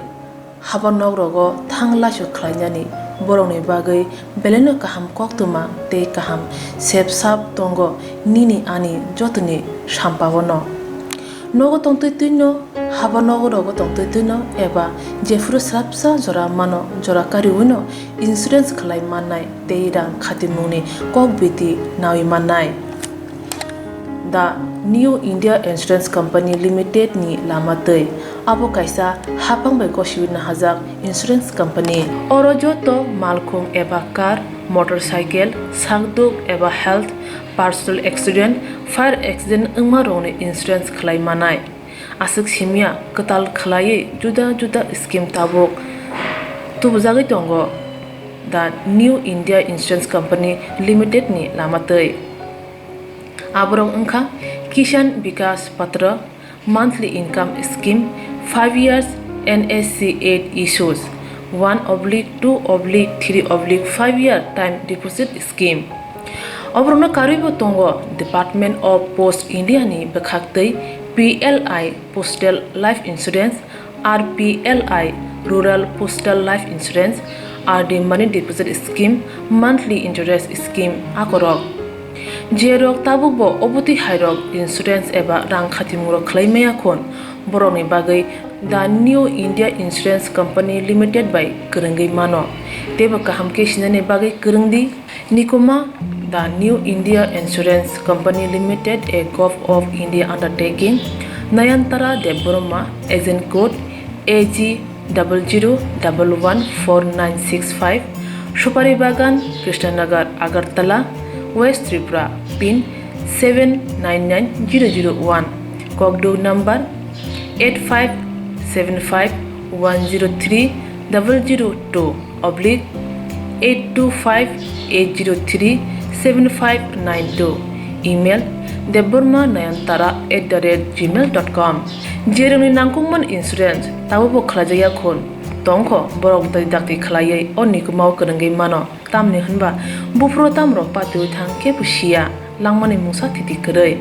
हाबा नगरगो थां लासो खलायनानै बर'नि बागै बेलेनो गाहाम कक्तमा ते गाहाम सेब साब दंगो निनि आनि जतनि साम्पावनो नगो तंतै तुइनो हाबा नगरगो तंतै तुइनो एबा जेफुरो स्राबसा जरा मानो जरा कारिउनो इन्सुरेन्स खलाय माननाय ते रां खाति मुंनि कक बिदि नावि माननाय the New India Insurance Company Limited ni lamatei abo kaisa hapang bai koshiwin na hajak insurance company oro joto malkhung eba car motorcycle sakduk eba health personal accident fire accident ungma rongni insurance khlai manai asuk simia katal khlai juda scheme tabok tubujagi tongo the New India Insurance Company Limited ni lamatei abrong ungkha Kishan Vikas Patra monthly income scheme 5 years NSC 8 issues 1/2/3/5 year time deposit scheme obrona karibo tongo Department of Post India ni bekhaktei PLI Postal Life Insurance RPLI Rural Postal Life Insurance RD Money Deposit Scheme monthly interest scheme akorok jerok tabukbo obuti hairok insurance eba rang khatimuro khlaimaya khon boroni bagai the New India Insurance Company Limited by Kurungi mano teba kahamke shinane bagai kurungdi nikoma the New India Insurance Company Limited a Gulf of India undertaking Nayantara Deborma agent code AG 00114965 Shupari Bagan Krishnanagar Agartala West Tripura pin 799001 Kokdo number 85751032/825-803-7592 email deborma9antara@gmail.com jeroni nangkungman insurance tabubo khlajaya khon tongkho borok dai dakti khlaiye onni kumau kurungi mano tamni hanba bufro tamro patu thangke pusia langmani musa thiti krei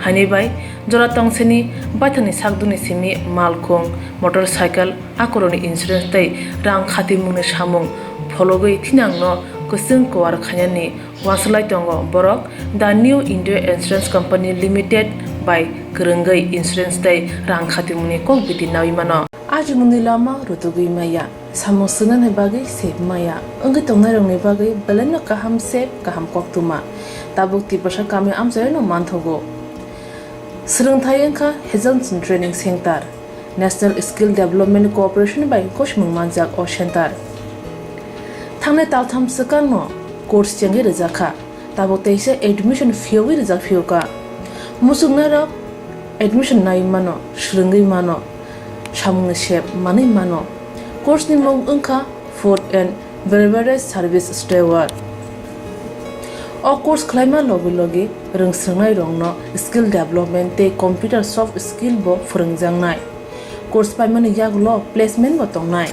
hani bai jora tongseni baithani sakduni simi malkhong motorcycle akoroni insurance tai rang khati mungni samung phologoi thinangno kusung kwar khanyani waslai tongo borok the New India Insurance Company Limited by kurungai insurance tai rang khati mungni kok biti nawi mano ajumuni lama rutugui maya samosuna ne bagai sep maya anggi tongnai rongni bagai belena kaham sep kaham koktuma tabuk ti pasha kami amjai no manthogo Swrangchati engkha Hezonson Training Center National Skill Development Corporation by Koshmung Manjak o Center Thangne taltham sakano course chengi rizakha tabuk teise admission fee rizak fioka musungna rok admission nai mano shrungi mano Shamung shep mani mano course ni mong engkha food and beverage service steward o course khlaima logi rungsrangnai rongno skill development te computer soft skill bo phurungjangnai course paimani yaglo placement bo tongnai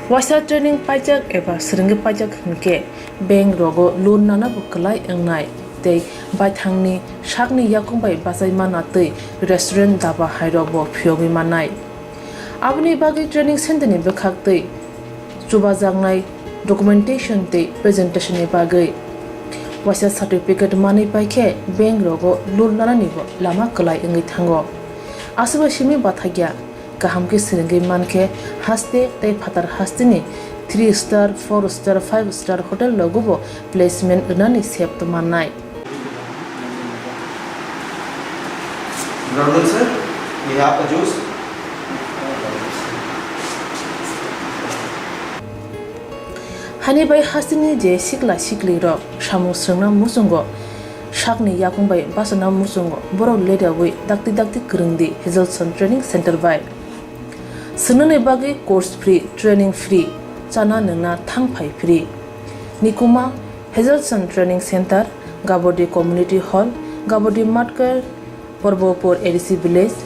Wasa training pajak eba seringi pajak hunke bank rogo loan nana bukalai engnai tei baithangni shakni yakung bai basai mana tei restaurant daba hairok bo phiogi manai abni bagi training center ni bekhak tei chuba jangnai documentation tei presentation ni bagai wasa certificate mani paikhe bank rogo loan nana ni bo lama kalai engai thango asuba simi bathagya kahamke seringi manke haste tei phatar hastini 3 star 4 star 5 star hotel logobo placement unani sep to manai Good afternoon, sir. We have a juice. Hani bai hasini je sikla sikli ro shamu srangna musungo shakni yakung bai basana musungo borok leda wi dakti kurungdi Hezonson Training Center bai sunane bagi course free training free chana nungna thangphai free nikuma Hezonson Training Center Gabodi Community Hall Gabodi Matkar Porbopur ADC Village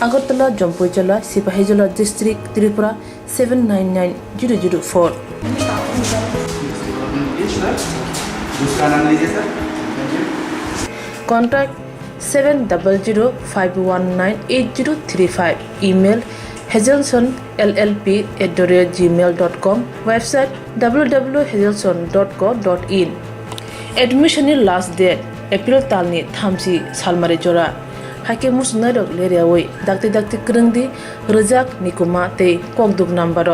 Agartala Jompoijola Sipahijola District Tripura 799004 Contact 7005198035 email hezonsonllp@gmail.com website www.hezonson.co.in admission last date April talni thamsi salmare jora hake musnarok leriawai dakti kurungdi rejak nikuma te kokduk number